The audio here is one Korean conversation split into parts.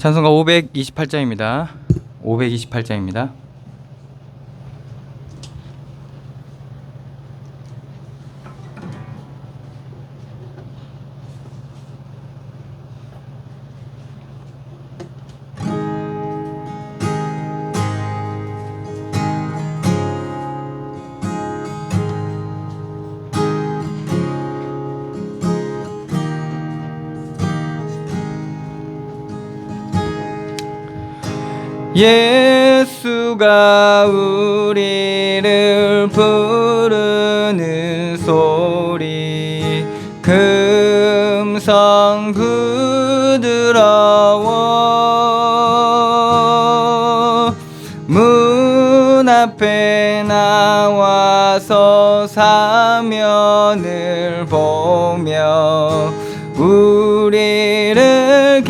찬송가 528장입니다. 528장입니다. 예수가 우리를 부르는 소리 금성 부드러워 문 앞에 나와서 사면을 보며 우리를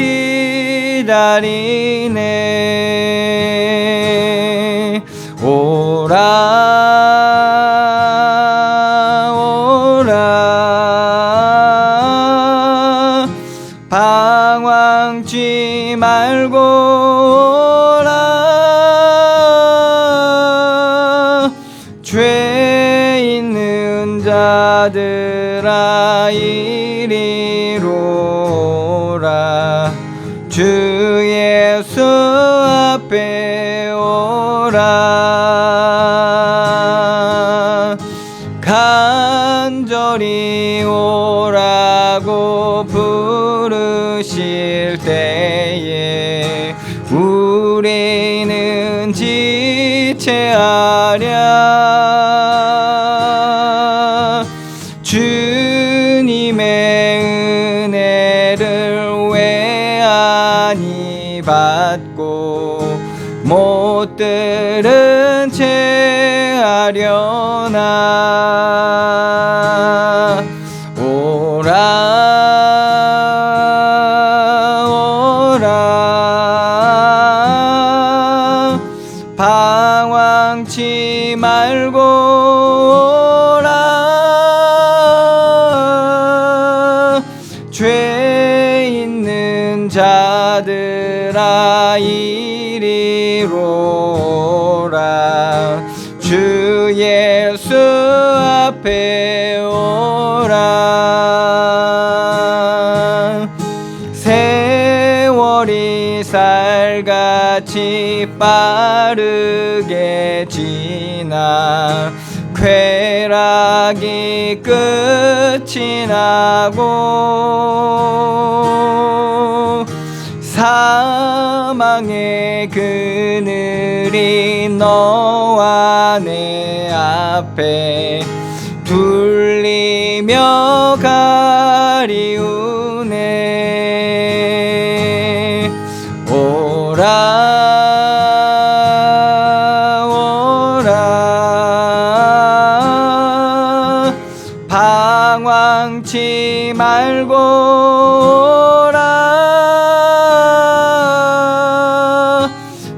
기다리네. 오라 오라 방황치 말고 오라 죄 있는 자들아 이리로 오라 주 예수 앞에 오라 간절히 오라고 부르실 때에 우리는 지체하랴 주님의 은혜를 왜 아니 받고 못 들은 채 하려나. 오라 오라 방황치 말고 오라 죄 있는 자들아 이리로 오라 주 예수 앞에 오라 세월이 살같이 빠르게 지나 쾌락이 끝이 나고 사망의 그늘이 너와 내 앞에 둘리며 가리우네. 오라 오라 방황치 말고 오라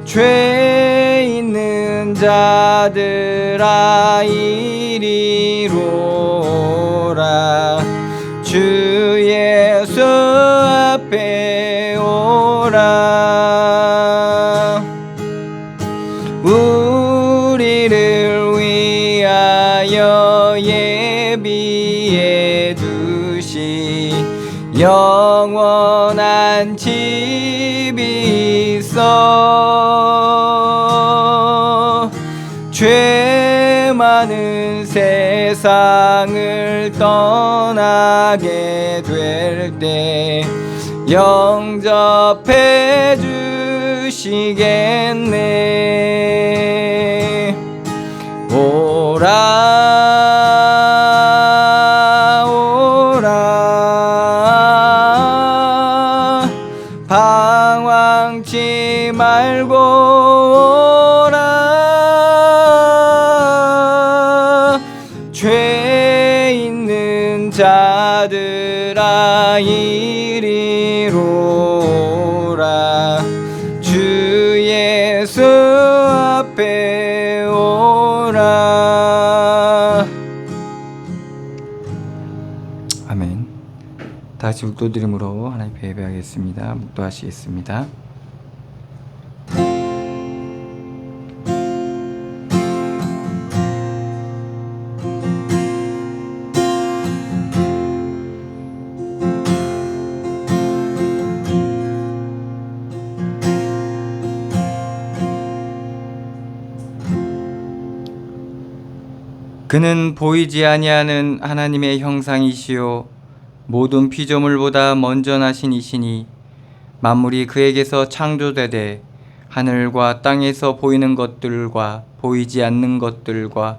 죄 있는 자들아 이리로 오라 주 예수 앞에 오라 우리를 위하여 예비해 두시 영원한 집이 있어 죄 많은 세상을 떠나게 될 때 영접해 주시겠네. 오라 오라 방황치 말고 오라 죄 있는 자들아 이리로 오라 주 예수 앞에 오라. 아멘. 다 같이 묵도드림으로 하나님 예배하겠습니다. 묵도하시겠습니다. 그는 보이지 아니하는 하나님의 형상이시요 모든 피조물보다 먼저 나신 이시니 만물이 그에게서 창조되되 하늘과 땅에서 보이는 것들과 보이지 않는 것들과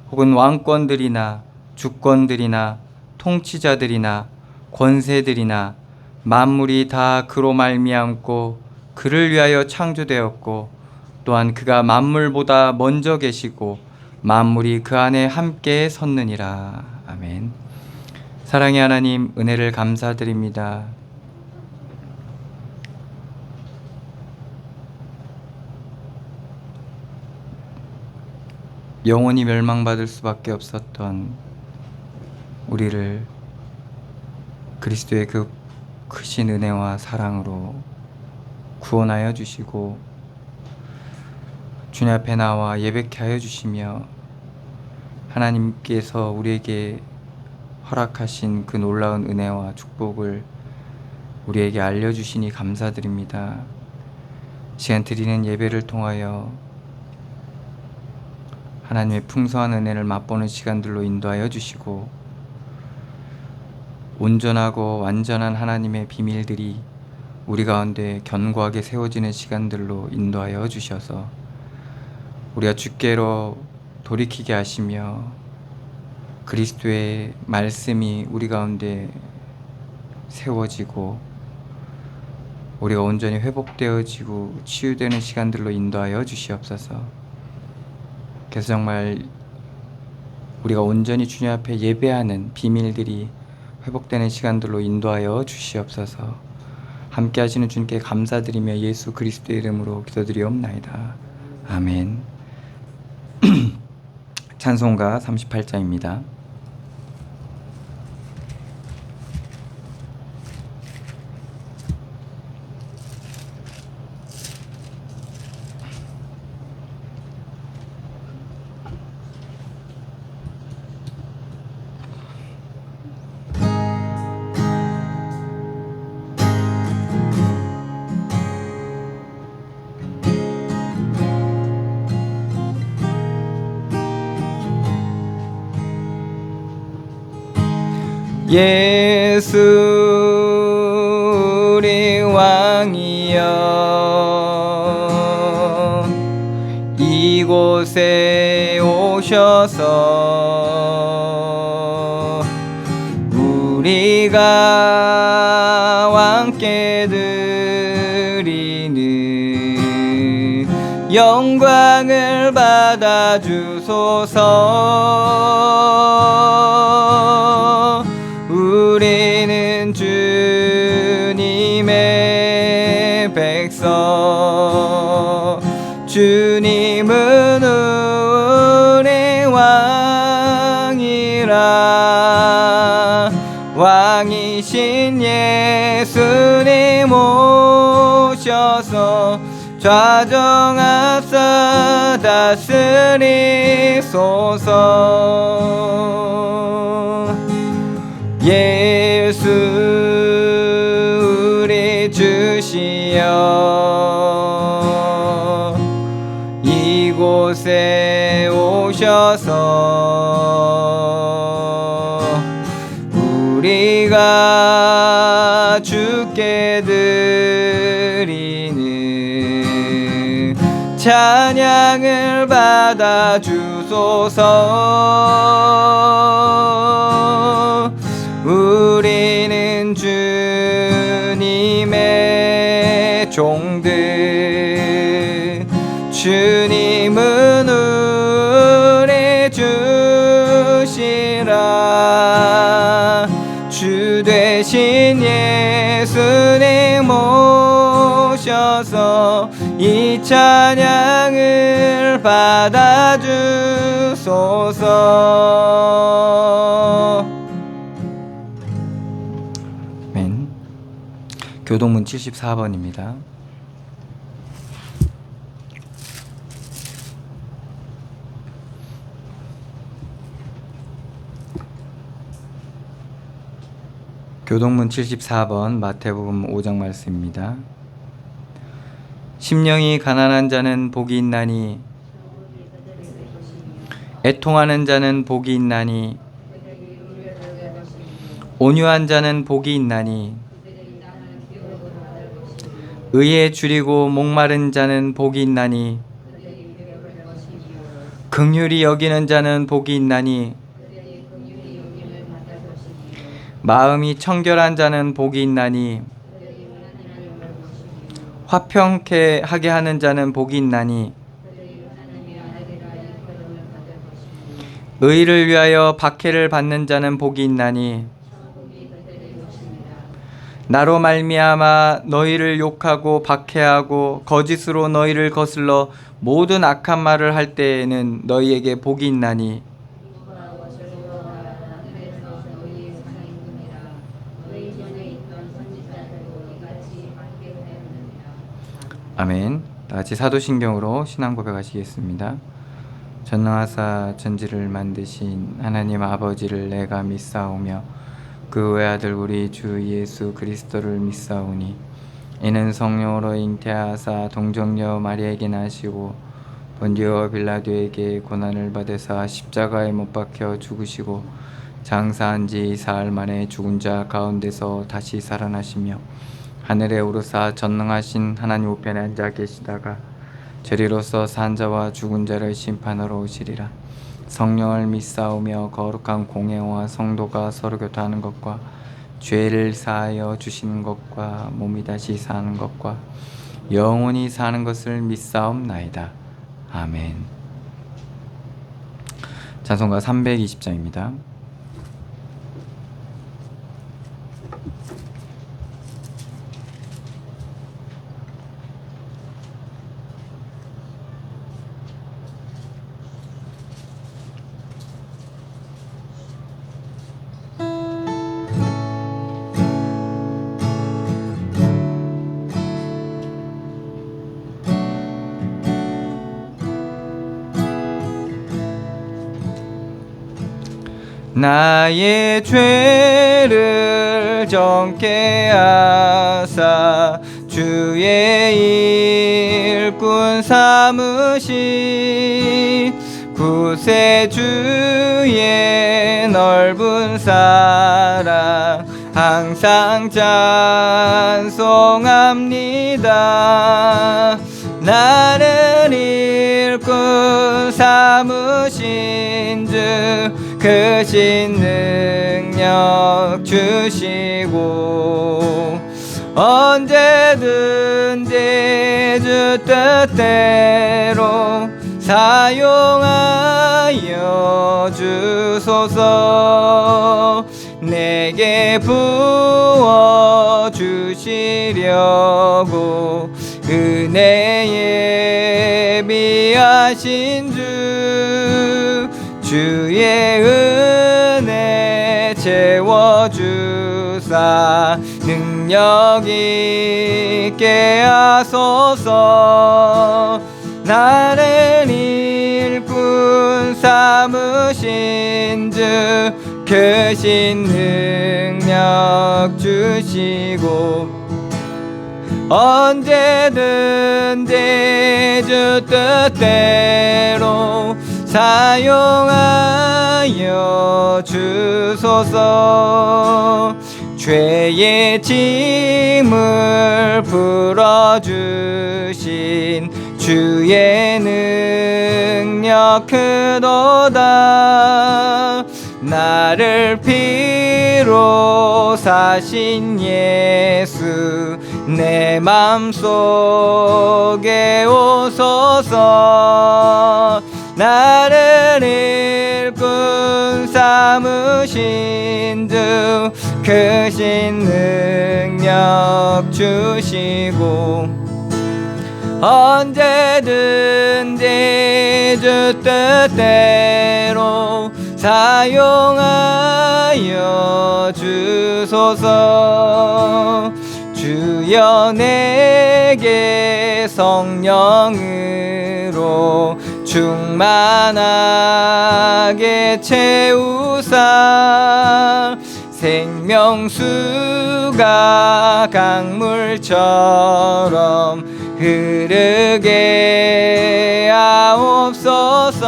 혹은 왕권들이나 주권들이나 통치자들이나 권세들이나 만물이 다 그로 말미암고 그를 위하여 창조되었고 또한 그가 만물보다 먼저 계시고 만물이 그 안에 함께 섰느니라. 아멘. 사랑의 하나님, 은혜를 감사드립니다. 영원히 멸망받을 수밖에 없었던 우리를 그리스도의 그 크신 은혜와 사랑으로 구원하여 주시고 주님 앞에 나와 예배케 하여 주시며 하나님께서 우리에게 허락하신 그 놀라운 은혜와 축복을 우리에게 알려주시니 감사드립니다. 시간 드리는 예배를 통하여 하나님의 풍성한 은혜를 맛보는 시간들로 인도하여 주시고 온전하고 완전한 하나님의 비밀들이 우리 가운데 견고하게 세워지는 시간들로 인도하여 주셔서 우리가 주께로 돌이키게 하시며 그리스도의 말씀이 우리 가운데 세워지고 우리가 온전히 회복되어지고 치유되는 시간들로 인도하여 주시옵소서. 그래서 정말 우리가 온전히 주님 앞에 예배하는 비밀들이 회복되는 시간들로 인도하여 주시옵소서. 함께 하시는 주님께 감사드리며 예수 그리스도의 이름으로 기도드리옵나이다. 아멘. 찬송가 38장입니다. 예수 우리 왕이여 이곳에 오셔서 우리가 왕께 드리는 영광을 받아 주소서. 우리는 주님의 백성, 주님은 우리 왕이라. 왕이신 예수님 오셔서 좌정 앞서 다스리소서. 예수 우리 주시여 이곳에 오셔서 우리가 주께 드리는 찬양을 받아 주소서. 우리는 주님의 종들, 주님은 우리 주시라. 주 되신 예수님 오셔서 이 찬양을 받아 주소서. 교동문 74번입니다. 교동문 74번 마태복음 5장 말씀입니다. 심령이 가난한 자는 복이 있나니 애통하는 자는 복이 있나니 온유한 자는 복이 있나니 의에 줄이고 목마른 자는 복이 있나니 긍휼히 여기는 자는 복이 있나니 마음이 청결한 자는 복이 있나니 화평케 하게 하는 자는 복이 있나니 의를 위하여 박해를 받는 자는 복이 있나니 나로 말미암아 너희를 욕하고 박해하고 거짓으로 너희를 거슬러 모든 악한 말을 할 때에는 너희에게 복이 있나니 아멘. 다같이 사도신경으로 신앙 고백하시겠습니다. 전능하사 천지를 만드신 하나님 아버지를 내가 믿사오며 그 외아들 우리 주 예수 그리스도를 믿사오니 이는 성령으로 잉태하사 동정녀 마리아에게 나시고 본디오 빌라도에게 고난을 받으사 십자가에 못 박혀 죽으시고 장사한 지 사흘 만에 죽은 자 가운데서 다시 살아나시며 하늘에 오르사 전능하신 하나님 우편에 앉아 계시다가 저리로서 산 자와 죽은 자를 심판하러 오시리라. 성령을 믿사오며 거룩한 공회와 성도가 서로 교통하는 것과 죄를 사하여 주시는 것과 몸이 다시 사는 것과 영원히 사는 것을 믿사옵나이다. 아멘. 찬송가 320장입니다. 나의 죄를 정케 하사 주의 일꾼 삼으시 구세주의 넓은 사랑 항상 찬송합니다. 나를 일꾼 삼으신 주 크신 능력 주시고 언제든지 주 뜻대로 사용하여 주소서. 내게 부어 주시려고 은혜에 예비하신 주의 은혜 채워주사 능력 있게 하소서. 나를 일꾼 삼으신 주 크신 능력 주시고 언제든지 주 뜻대로 사용하여 주소서. 죄의 짐을 풀어주신 주의 능력 크도다. 나를 피로 사신 예수 내 맘속에 오소서. 나를 일꾼 삼으신 주 크신 능력 주시고 언제든지 주 뜻대로 사용하여 주소서. 주여 내게 성령으로 충만하게 채우사 생명수가 강물처럼 흐르게 하옵소서.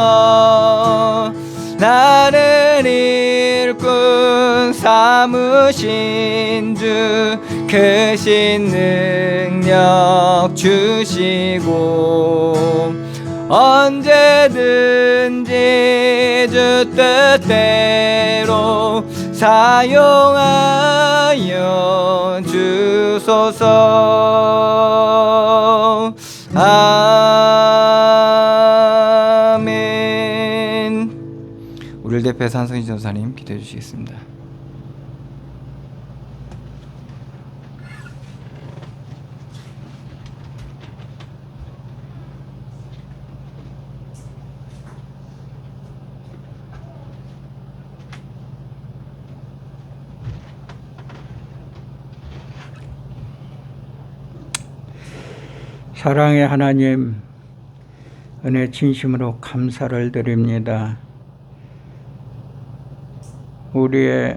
나를 일꾼 삼으신 주 크신 능력 주시고 언제든지 주 뜻대로 사용하여 주소서. 아멘. 우리를 대표해서 한성희 전사님 기도해 주시겠습니다. 사랑의 하나님, 은혜 진심으로 감사를 드립니다. 우리의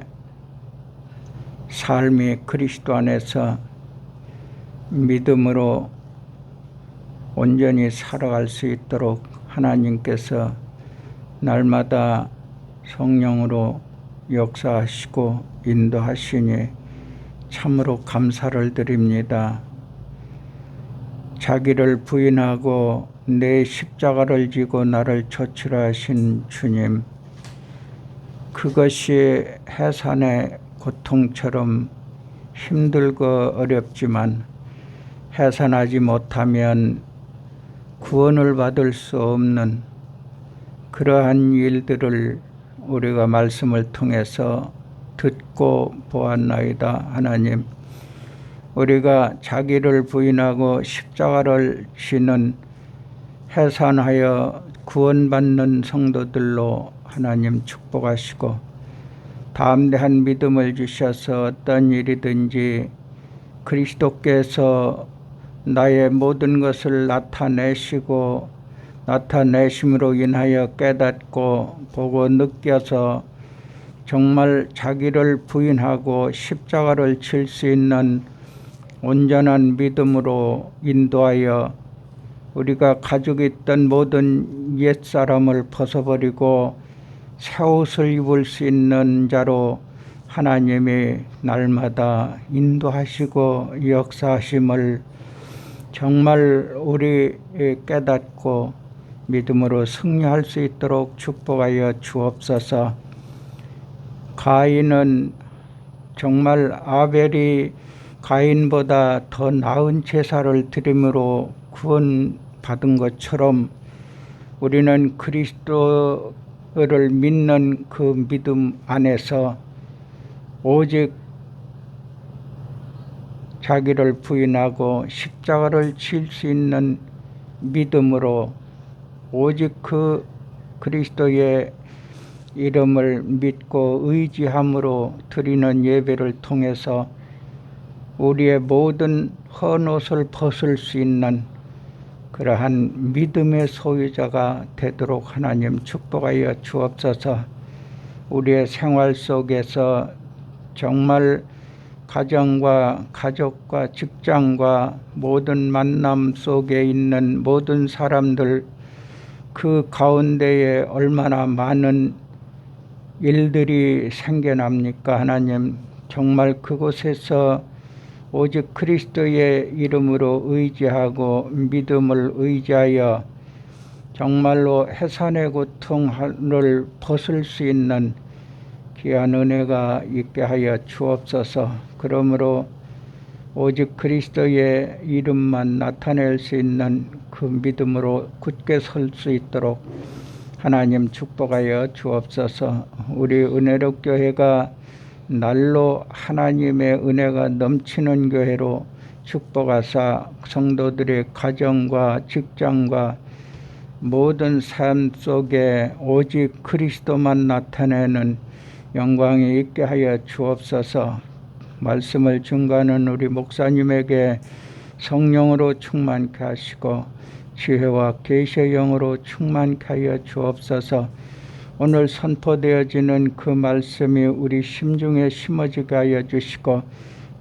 삶이 그리스도 안에서 믿음으로 온전히 살아갈 수 있도록 하나님께서 날마다 성령으로 역사하시고 인도하시니 참으로 감사를 드립니다. 자기를 부인하고 내 십자가를 지고 나를 조치하신 주님, 그것이 해산의 고통처럼 힘들고 어렵지만 해산하지 못하면 구원을 받을 수 없는 그러한 일들을 우리가 말씀을 통해서 듣고 보았나이다. 하나님, 우리가 자기를 부인하고 십자가를 지는 해산하여 구원받는 성도들로 하나님 축복하시고 담대한 믿음을 주셔서 어떤 일이든지 그리스도께서 나의 모든 것을 나타내시고 나타내심으로 인하여 깨닫고 보고 느껴서 정말 자기를 부인하고 십자가를 칠 수 있는 온전한 믿음으로 인도하여 우리가 가지고 있던 모든 옛사람을 벗어버리고 새 옷을 입을 수 있는 자로 하나님이 날마다 인도하시고 역사하심을 정말 우리 깨닫고 믿음으로 승리할 수 있도록 축복하여 주옵소서. 가인은 정말 아벨이 가인보다 더 나은 제사를 드림으로 구원받은 것처럼 우리는 그리스도를 믿는 그 믿음 안에서 오직 자기를 부인하고 십자가를 칠 수 있는 믿음으로 오직 그 그리스도의 이름을 믿고 의지함으로 드리는 예배를 통해서 우리의 모든 헌옷을 벗을 수 있는 그러한 믿음의 소유자가 되도록 하나님 축복하여 주옵소서. 우리의 생활 속에서 정말 가정과 가족과 직장과 모든 만남 속에 있는 모든 사람들, 그 가운데에 얼마나 많은 일들이 생겨납니까? 하나님, 정말 그곳에서 오직 그리스도의 이름으로 의지하고 믿음을 의지하여 정말로 해산의 고통을 벗을 수 있는 귀한 은혜가 있게 하여 주옵소서. 그러므로 오직 그리스도의 이름만 나타낼 수 있는 그 믿음으로 굳게 설 수 있도록 하나님 축복하여 주옵소서. 우리 은혜로 교회가 날로 하나님의 은혜가 넘치는 교회로 축복하사 성도들의 가정과 직장과 모든 삶 속에 오직 그리스도만 나타내는 영광이 있게 하여 주옵소서. 말씀을 증거하는 우리 목사님에게 성령으로 충만케 하시고 지혜와 계시의 영으로 충만케 하여 주옵소서. 오늘 선포되어지는 그 말씀이 우리 심중에 심어지게 하여 주시고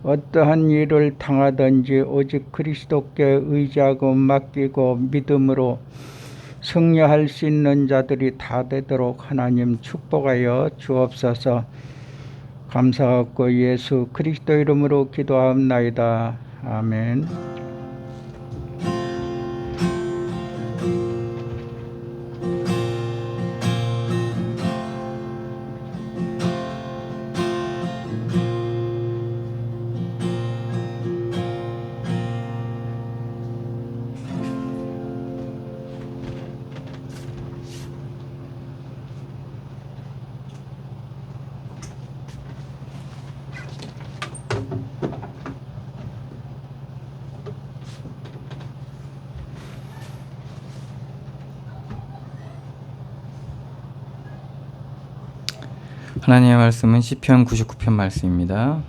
어떠한 일을 당하든지 오직 그리스도께 의지하고 맡기고 믿음으로 승리할 수 있는 자들이 다 되도록 하나님 축복하여 주옵소서. 감사하고 예수 그리스도 이름으로 기도하옵나이다. 아멘. 하나님의 말씀은 시편 99편 말씀입니다.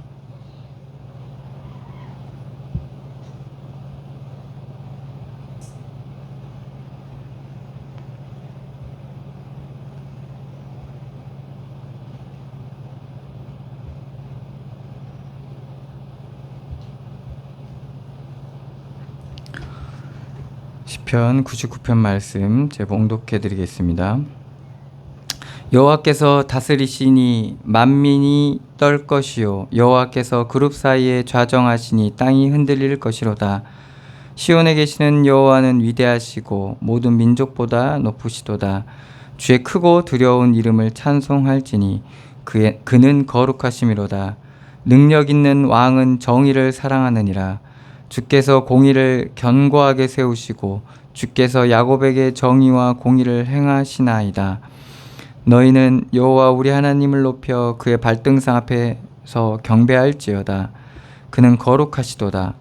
시편 99편 말씀 제가 봉독해 드리겠습니다. 여호와께서 다스리시니 만민이 떨 것이요 여호와께서 그룹 사이에 좌정하시니 땅이 흔들릴 것이로다. 시온에 계시는 여호와는 위대하시고 모든 민족보다 높으시도다. 주의 크고 두려운 이름을 찬송할지니 그는 거룩하심이로다. 능력 있는 왕은 정의를 사랑하느니라. 주께서 공의를 견고하게 세우시고 주께서 야곱에게 정의와 공의를 행하시나이다. 너희는 여호와 우리 하나님을 높여 그의 발등상 앞에서 경배할지어다. 그는 거룩하시도다.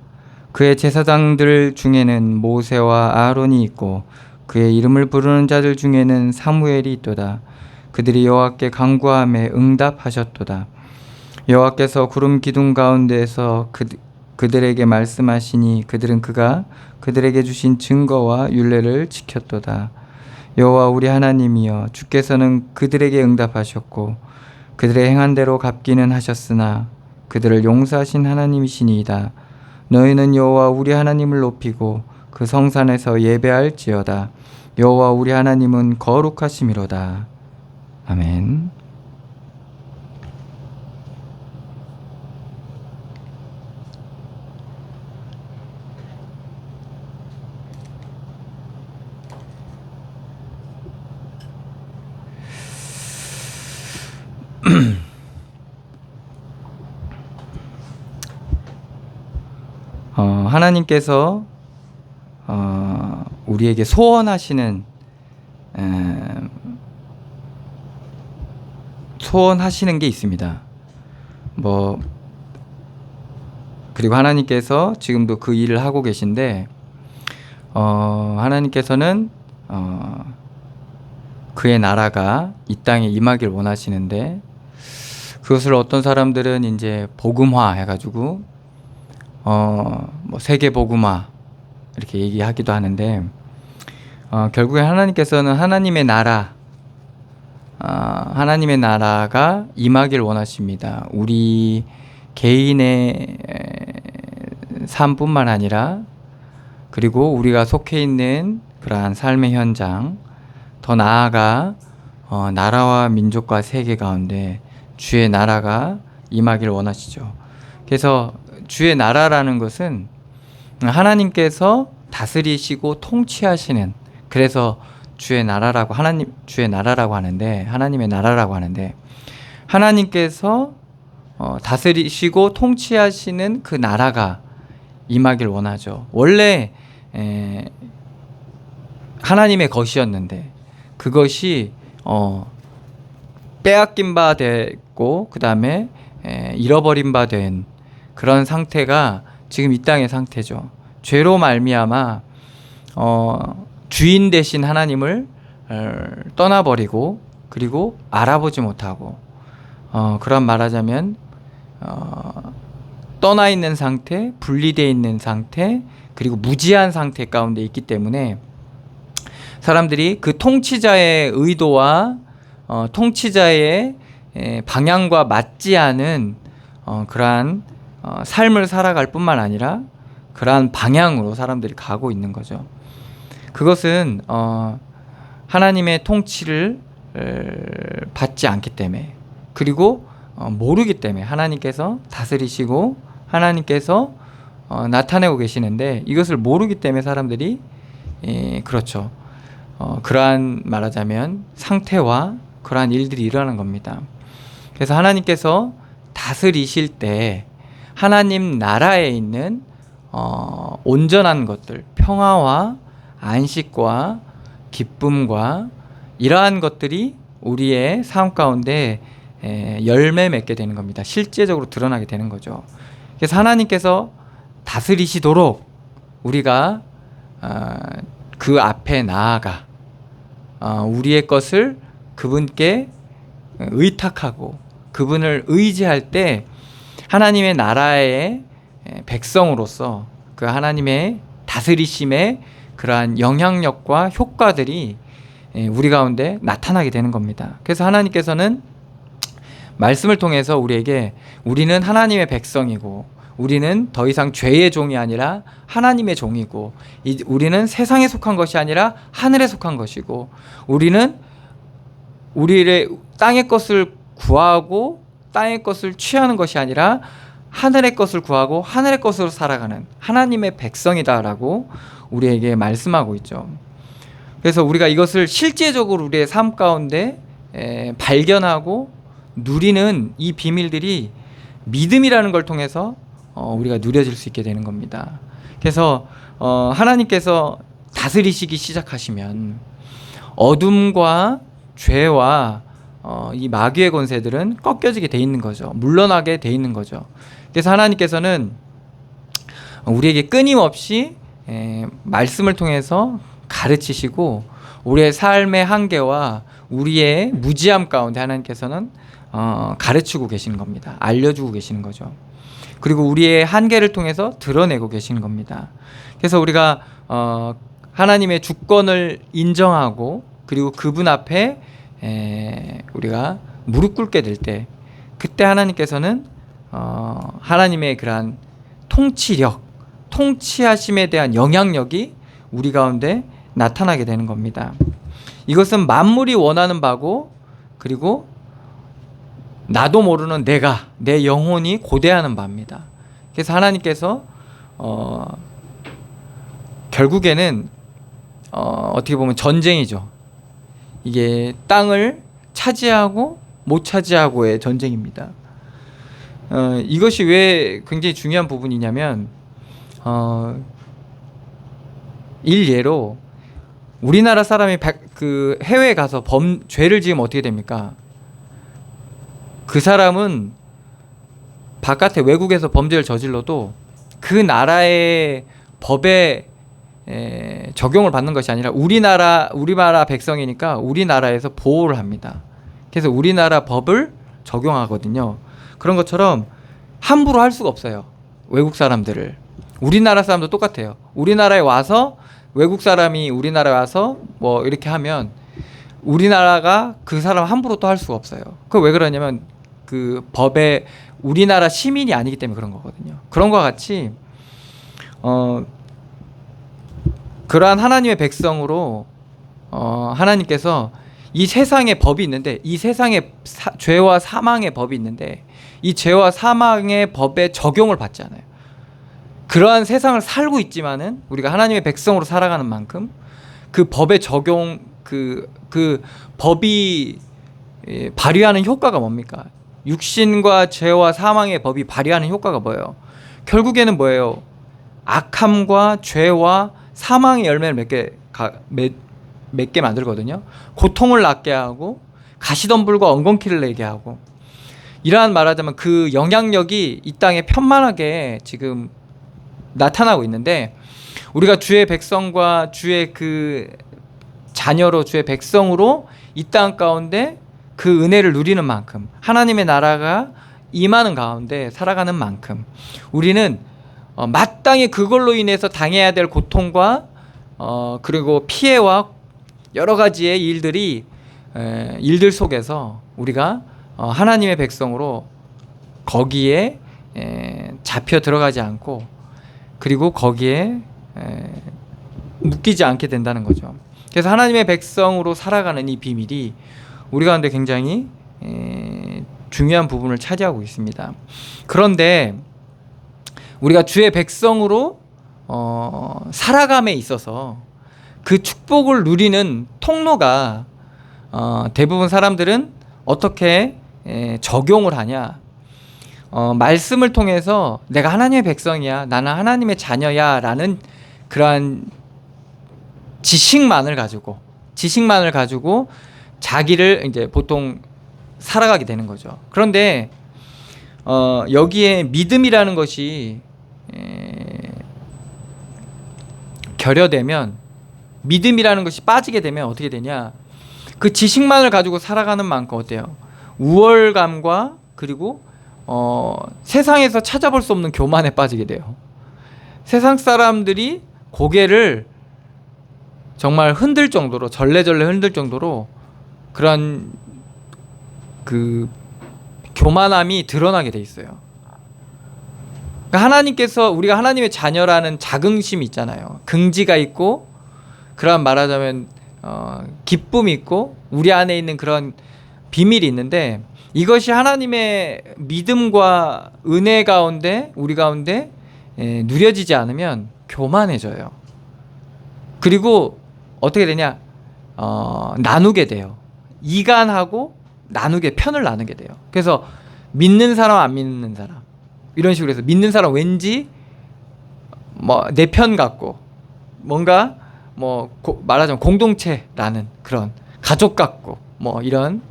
그의 제사장들 중에는 모세와 아론이 있고 그의 이름을 부르는 자들 중에는 사무엘이 있도다. 그들이 여호와께 간구함에 응답하셨도다. 여호와께서 구름 기둥 가운데에서 그들에게 말씀하시니 그들은 그가 그들에게 주신 증거와 율례를 지켰도다. 여호와 우리 하나님이여 주께서는 그들에게 응답하셨고 그들의 행한 대로 갚기는 하셨으나 그들을 용서하신 하나님이시니이다. 너희는 여호와 우리 하나님을 높이고 그 성산에서 예배할지어다. 여호와 우리 하나님은 거룩하심이로다. 아멘. 하나님께서 우리에게 소원하시는 게 있습니다. 그리고 하나님께서 지금도 그 일을 하고 계신데 하나님께서는 그의 나라가 이 땅에 임하길 원하시는데 그것을 어떤 사람들은 이제 복음화 해가지고 세계 복음화 이렇게 얘기하기도 하는데 결국에 하나님께서는 하나님의 나라가 임하길 원하십니다. 우리 개인의 삶뿐만 아니라 그리고 우리가 속해 있는 그러한 삶의 현장, 더 나아가 나라와 민족과 세계 가운데 주의 나라가 임하길 원하시죠. 그래서 주의 나라라는 것은 하나님께서 다스리시고 통치하시는, 그래서 주의 나라라고 하는데, 하나님의 나라라고 하는데, 하나님께서 다스리시고 통치하시는 그 나라가 임하길 원하죠. 원래 하나님의 것이었는데 그것이 빼앗긴 바 됐고 그 다음에 잃어버린 바 된 그런 상태가 지금 이 땅의 상태죠. 죄로 말미암아 주인 되신 하나님을 떠나버리고 그리고 알아보지 못하고 그런 말하자면 떠나 있는 상태, 분리되어 있는 상태, 그리고 무지한 상태 가운데 있기 때문에 사람들이 그 통치자의 의도와 통치자의 방향과 맞지 않은 그러한 삶을 살아갈 뿐만 아니라 그러한 방향으로 사람들이 가고 있는 거죠. 그것은 하나님의 통치를 받지 않기 때문에, 그리고 모르기 때문에 하나님께서 다스리시고 하나님께서 나타내고 계시는데 이것을 모르기 때문에 사람들이 그렇죠. 그러한 말하자면 상태와 그러한 일들이 일어나는 겁니다. 그래서 하나님께서 다스리실 때 하나님 나라에 있는 온전한 것들, 평화와 안식과 기쁨과 이러한 것들이 우리의 삶 가운데 열매 맺게 되는 겁니다. 실제적으로 드러나게 되는 거죠. 그래서 하나님께서 다스리시도록 우리가 그 앞에 나아가 우리의 것을 그분께 의탁하고 그분을 의지할 때 하나님의 나라의 백성으로서 그 하나님의 다스리심의 그러한 영향력과 효과들이 우리 가운데 나타나게 되는 겁니다. 그래서 하나님께서는 말씀을 통해서 우리에게 우리는 하나님의 백성이고 우리는 더 이상 죄의 종이 아니라 하나님의 종이고 우리는 세상에 속한 것이 아니라 하늘에 속한 것이고 우리는 우리의 땅의 것을 구하고 땅의 것을 취하는 것이 아니라 하늘의 것을 구하고 하늘의 것으로 살아가는 하나님의 백성이다라고 우리에게 말씀하고 있죠. 그래서 우리가 이것을 실제적으로 우리의 삶 가운데 발견하고 누리는 이 비밀들이 믿음이라는 걸 통해서 우리가 누려질 수 있게 되는 겁니다. 그래서 하나님께서 다스리시기 시작하시면 어둠과 죄와 이 마귀의 권세들은 꺾여지게 돼 있는 거죠. 물러나게 돼 있는 거죠. 그래서 하나님께서는 우리에게 끊임없이 말씀을 통해서 가르치시고 우리의 삶의 한계와 우리의 무지함 가운데 하나님께서는 가르치고 계시는 겁니다. 알려주고 계시는 거죠. 그리고 우리의 한계를 통해서 드러내고 계시는 겁니다. 그래서 우리가 하나님의 주권을 인정하고 그리고 그분 앞에 우리가 무릎 꿇게 될 때 그때 하나님께서는 하나님의 그러한 통치력, 통치하심에 대한 영향력이 우리 가운데 나타나게 되는 겁니다. 이것은 만물이 원하는 바고 그리고 나도 모르는 내 영혼이 고대하는 바입니다. 그래서 하나님께서 결국에는 어떻게 보면 전쟁이죠. 이게 땅을 차지하고 못 차지하고의 전쟁입니다. 이것이 왜 굉장히 중요한 부분이냐면 일례로 우리나라 사람이 그 해외에 가서 죄를 지으면 어떻게 됩니까? 그 사람은 바깥에 외국에서 범죄를 저질러도 그 나라의 법에 적용을 받는 것이 아니라 우리나라 백성이니까 우리나라에서 보호를 합니다. 그래서 우리나라 법을 적용하거든요. 그런 것처럼 함부로 할 수가 없어요. 외국 사람들을. 우리나라 사람도 똑같아요. 우리나라에 와서 외국 사람이 우리나라에 와서 뭐 이렇게 하면 우리나라가 그 사람 함부로 또 할 수가 없어요. 그거 왜 그러냐면 그 법에 우리나라 시민이 아니기 때문에 그런 거거든요. 그런 것과 같이 그러한 하나님의 백성으로 하나님께서 이 세상에 법이 있는데 이 세상에 죄와 사망의 법이 있는데 이 죄와 사망의 법에 적용을 받지 않아요. 그러한 세상을 살고 있지만은 우리가 하나님의 백성으로 살아가는 만큼 그 법의 적용 그 법이 발휘하는 효과가 뭡니까? 육신과 죄와 사망의 법이 발휘하는 효과가 뭐예요? 결국에는 뭐예요? 악함과 죄와 사망의 열매를 맺게 만들거든요. 고통을 낳게 하고 가시덤불과 엉겅퀴를 내게 하고 이러한 말하자면 그 영향력이 이 땅에 편만하게 지금 나타나고 있는데 우리가 주의 백성과 주의 그 자녀로 주의 백성으로 이 땅 가운데 그 은혜를 누리는 만큼 하나님의 나라가 임하는 가운데 살아가는 만큼 우리는 마땅히 그걸로 인해서 당해야 될 고통과 그리고 피해와 여러 가지의 일들 속에서 우리가 하나님의 백성으로 거기에 잡혀 들어가지 않고 그리고 거기에 묶이지 않게 된다는 거죠. 그래서 하나님의 백성으로 살아가는 이 비밀이 우리 가운데 굉장히 중요한 부분을 차지하고 있습니다. 그런데 우리가 주의 백성으로 살아감에 있어서 그 축복을 누리는 통로가 대부분 사람들은 어떻게 적용을 하냐, 말씀을 통해서 내가 하나님의 백성이야, 나는 하나님의 자녀야 라는 그러한 지식만을 가지고 자기를 이제 보통 살아가게 되는 거죠. 그런데 여기에 믿음이라는 것이 결여되면, 믿음이라는 것이 빠지게 되면 어떻게 되냐, 그 지식만을 가지고 살아가는 만큼 어때요? 우월감과 그리고 세상에서 찾아볼 수 없는 교만에 빠지게 돼요. 세상 사람들이 고개를 정말 흔들 정도로, 절레절레 흔들 정도로 그런 그 교만함이 드러나게 돼 있어요. 그러니까 하나님께서, 우리가 하나님의 자녀라는 자긍심이 있잖아요. 긍지가 있고, 그런 말하자면 기쁨이 있고, 우리 안에 있는 그런 비밀이 있는데, 이것이 하나님의 믿음과 은혜 가운데, 우리 가운데 누려지지 않으면 교만해져요. 그리고 어떻게 되냐, 나누게 돼요. 이간하고 나누게, 편을 나누게 돼요. 그래서 믿는 사람, 안 믿는 사람, 이런 식으로 해서 믿는 사람 왠지 뭐 내 편 같고, 뭔가 뭐 말하자면 공동체라는 그런 가족 같고, 뭐 이런,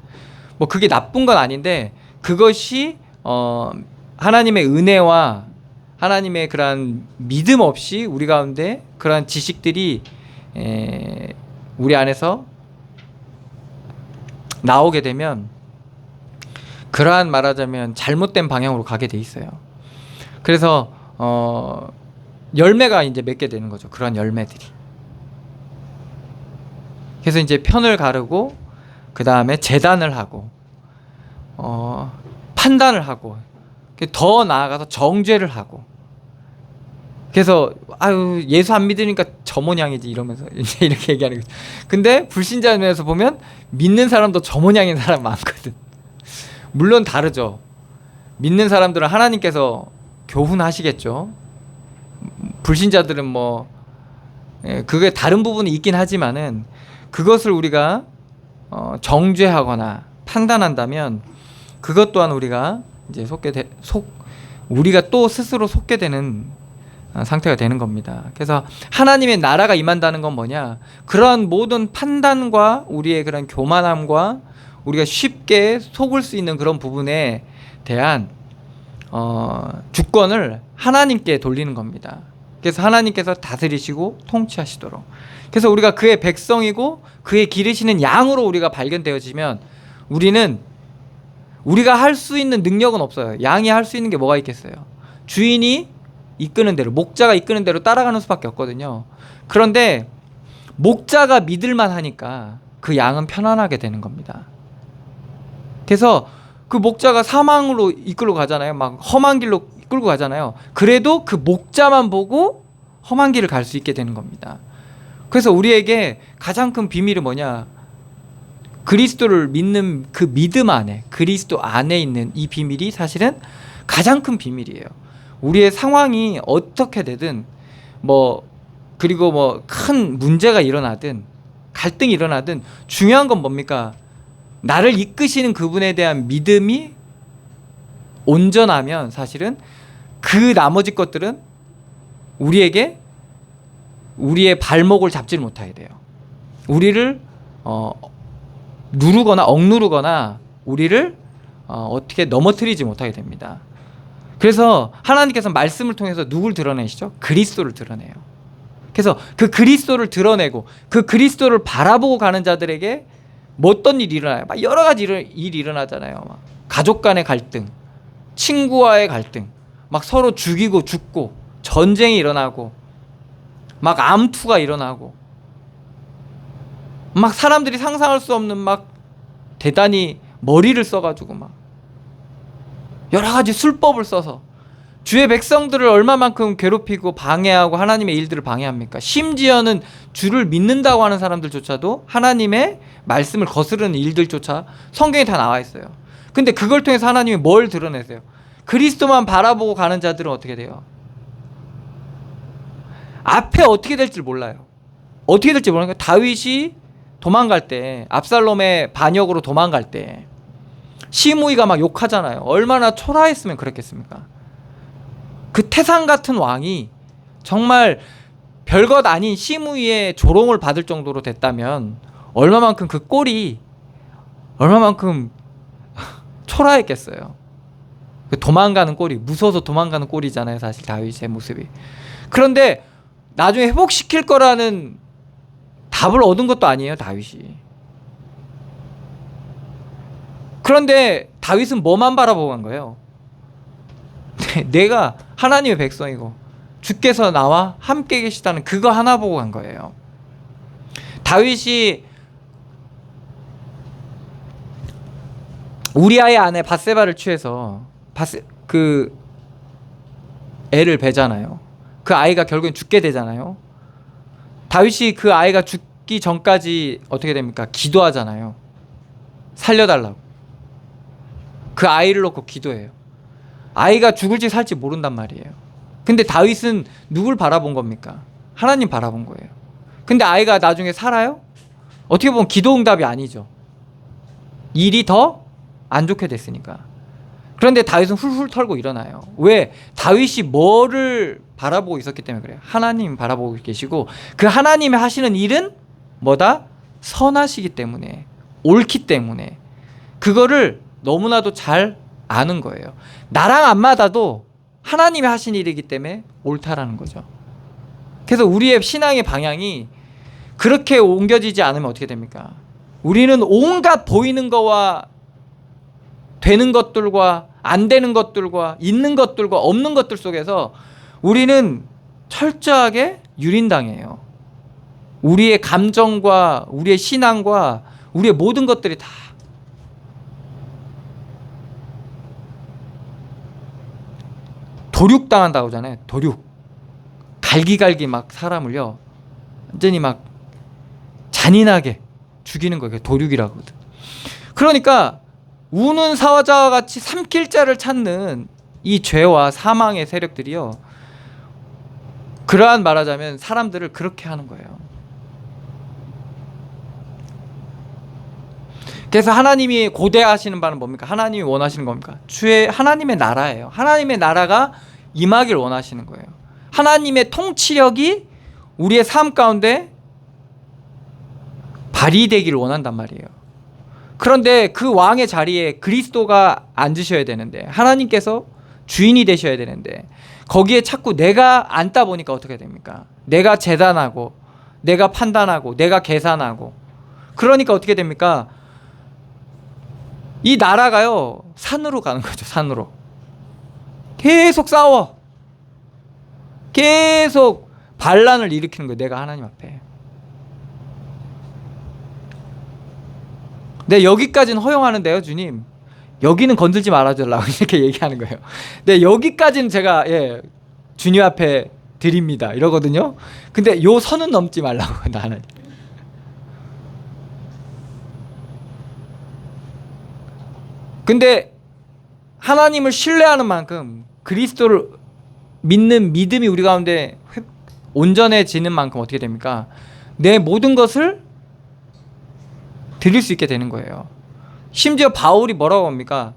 뭐 그게 나쁜 건 아닌데, 그것이 하나님의 은혜와 하나님의 그러한 믿음 없이 우리 가운데 그러한 지식들이 우리 안에서 나오게 되면 그러한, 말하자면 잘못된 방향으로 가게 돼 있어요. 그래서 열매가 이제 맺게 되는 거죠. 그러한 열매들이. 그래서 이제 편을 가르고, 그 다음에 재단을 하고, 판단을 하고, 더 나아가서 정죄를 하고, 그래서 아유 예수 안 믿으니까 저 모양이지 이러면서 이제 이렇게 얘기하는 거죠. 근데 불신자 면에서 보면 믿는 사람도 저 모양인 사람 많거든. 물론 다르죠. 믿는 사람들은 하나님께서 교훈하시겠죠. 불신자들은 뭐 그게 다른 부분이 있긴 하지만은, 그것을 우리가 정죄하거나 판단한다면 그것 또한 우리가 이제 우리가 또 스스로 속게 되는 상태가 되는 겁니다. 그래서 하나님의 나라가 임한다는 건 뭐냐, 그러한 모든 판단과 우리의 그런 교만함과 우리가 쉽게 속을 수 있는 그런 부분에 대한 주권을 하나님께 돌리는 겁니다. 그래서 하나님께서 다스리시고 통치하시도록, 그래서 우리가 그의 백성이고 그의 기르시는 양으로 우리가 발견되어지면, 우리가 할 수 있는 능력은 없어요. 양이 할 수 있는 게 뭐가 있겠어요? 주인이 이끄는 대로, 목자가 이끄는 대로 따라가는 수밖에 없거든요. 그런데 목자가 믿을만 하니까 그 양은 편안하게 되는 겁니다. 그래서 그 목자가 사망으로 이끌고 가잖아요. 막 험한 길로 끌고 가잖아요. 그래도 그 목자만 보고 험한 길을 갈 수 있게 되는 겁니다. 그래서 우리에게 가장 큰 비밀이 뭐냐, 그리스도를 믿는 그 믿음 안에, 그리스도 안에 있는 이 비밀이 사실은 가장 큰 비밀이에요. 우리의 상황이 어떻게 되든, 그리고 큰 문제가 일어나든 갈등이 일어나든, 중요한 건 뭡니까? 나를 이끄시는 그분에 대한 믿음이 온전하면 사실은 그 나머지 것들은 우리에게, 우리의 발목을 잡지를 못하게 돼요. 우리를 누르거나 억누르거나 우리를 어떻게 넘어뜨리지 못하게 됩니다. 그래서 하나님께서 말씀을 통해서 누굴 드러내시죠? 그리스도를 드러내요. 그래서 그 그리스도를 드러내고 그 그리스도를 바라보고 가는 자들에게 어떤 일이 일어나요? 막 여러 가지 일이 일어나잖아요. 막 가족 간의 갈등, 친구와의 갈등, 막 서로 죽이고 죽고, 전쟁이 일어나고, 막 암투가 일어나고, 막 사람들이 상상할 수 없는 막 대단히 머리를 써가지고 막 여러 가지 술법을 써서 주의 백성들을 얼마만큼 괴롭히고 방해하고 하나님의 일들을 방해합니까? 심지어는 주를 믿는다고 하는 사람들조차도 하나님의 말씀을 거스르는 일들조차 성경에 다 나와 있어요. 근데 그걸 통해서 하나님이 뭘 드러내세요? 그리스도만 바라보고 가는 자들은 어떻게 돼요? 앞에 어떻게 될지 몰라요. 어떻게 될지 모르니까 다윗이 도망갈 때, 압살롬의 반역으로 도망갈 때 시므이가 막 욕하잖아요. 얼마나 초라했으면 그랬겠습니까? 그 태산 같은 왕이 정말 별것 아닌 시므이의 조롱을 받을 정도로 됐다면 얼마만큼 그 꼴이 얼마만큼 초라했겠어요. 그 도망가는 꼴이, 무서워서 도망가는 꼴이잖아요, 사실 다윗의 모습이. 그런데 나중에 회복시킬 거라는 답을 얻은 것도 아니에요, 다윗이. 그런데 다윗은 뭐만 바라보고 간 거예요? 내가 하나님의 백성이고 주께서 나와 함께 계시다는 그거 하나 보고 간 거예요. 다윗이 우리아의 아내 밧세바를 취해서 그 애를 베잖아요. 그 아이가 결국엔 죽게 되잖아요. 다윗이 그 아이가 죽기 전까지 어떻게 됩니까? 기도하잖아요. 살려달라고. 그 아이를 놓고 기도해요. 아이가 죽을지 살지 모른단 말이에요. 근데 다윗은 누굴 바라본 겁니까? 하나님 바라본 거예요. 근데 아이가 나중에 살아요? 어떻게 보면 기도 응답이 아니죠. 일이 더 안 좋게 됐으니까. 그런데 다윗은 훌훌 털고 일어나요. 왜? 다윗이 뭐를 바라보고 있었기 때문에 그래요. 하나님 바라보고 계시고 그 하나님이 하시는 일은 뭐다? 선하시기 때문에, 옳기 때문에 그거를 너무나도 잘 아는 거예요. 나랑 안 맞아도 하나님이 하신 일이기 때문에 옳다라는 거죠. 그래서 우리의 신앙의 방향이 그렇게 옮겨지지 않으면 어떻게 됩니까? 우리는 온갖 보이는 거와 되는 것들과 안 되는 것들과 있는 것들과 없는 것들 속에서 우리는 철저하게 유린당해요. 우리의 감정과 우리의 신앙과 우리의 모든 것들이 다 도륙당한다고 하잖아요. 도륙. 갈기갈기 막 사람을요 완전히 막 잔인하게 죽이는 거예요. 도륙이라고 하거든. 그러니까 우는 사자와 같이 삼킬 자를 찾는 이 죄와 사망의 세력들이요, 그러한 말하자면 사람들을 그렇게 하는 거예요. 그래서 하나님이 고대하시는 바는 뭡니까? 하나님이 원하시는 겁니까? 주의 하나님의 나라예요. 하나님의 나라가 임하길 원하시는 거예요. 하나님의 통치력이 우리의 삶 가운데 발휘되기를 원한단 말이에요. 그런데 그 왕의 자리에 그리스도가 앉으셔야 되는데, 하나님께서 주인이 되셔야 되는데 거기에 자꾸 내가 앉다 보니까 어떻게 됩니까? 내가 재단하고 내가 판단하고 내가 계산하고, 그러니까 어떻게 됩니까? 이 나라가요 산으로 가는 거죠. 산으로 계속 싸워, 계속 반란을 일으키는 거예요. 내가 하나님 앞에. 네, 여기까지는 허용하는데요, 주님. 여기는 건들지 말아달라고 이렇게 얘기하는 거예요. 네, 여기까지는 제가 주님 앞에 드립니다 이러거든요. 근데 요 선은 넘지 말라고 나는. 근데 하나님을 신뢰하는 만큼, 그리스도를 믿는 믿음이 우리 가운데 온전해지는 만큼 어떻게 됩니까? 내 모든 것을 드릴 수 있게 되는 거예요. 심지어 바울이 뭐라고 합니까?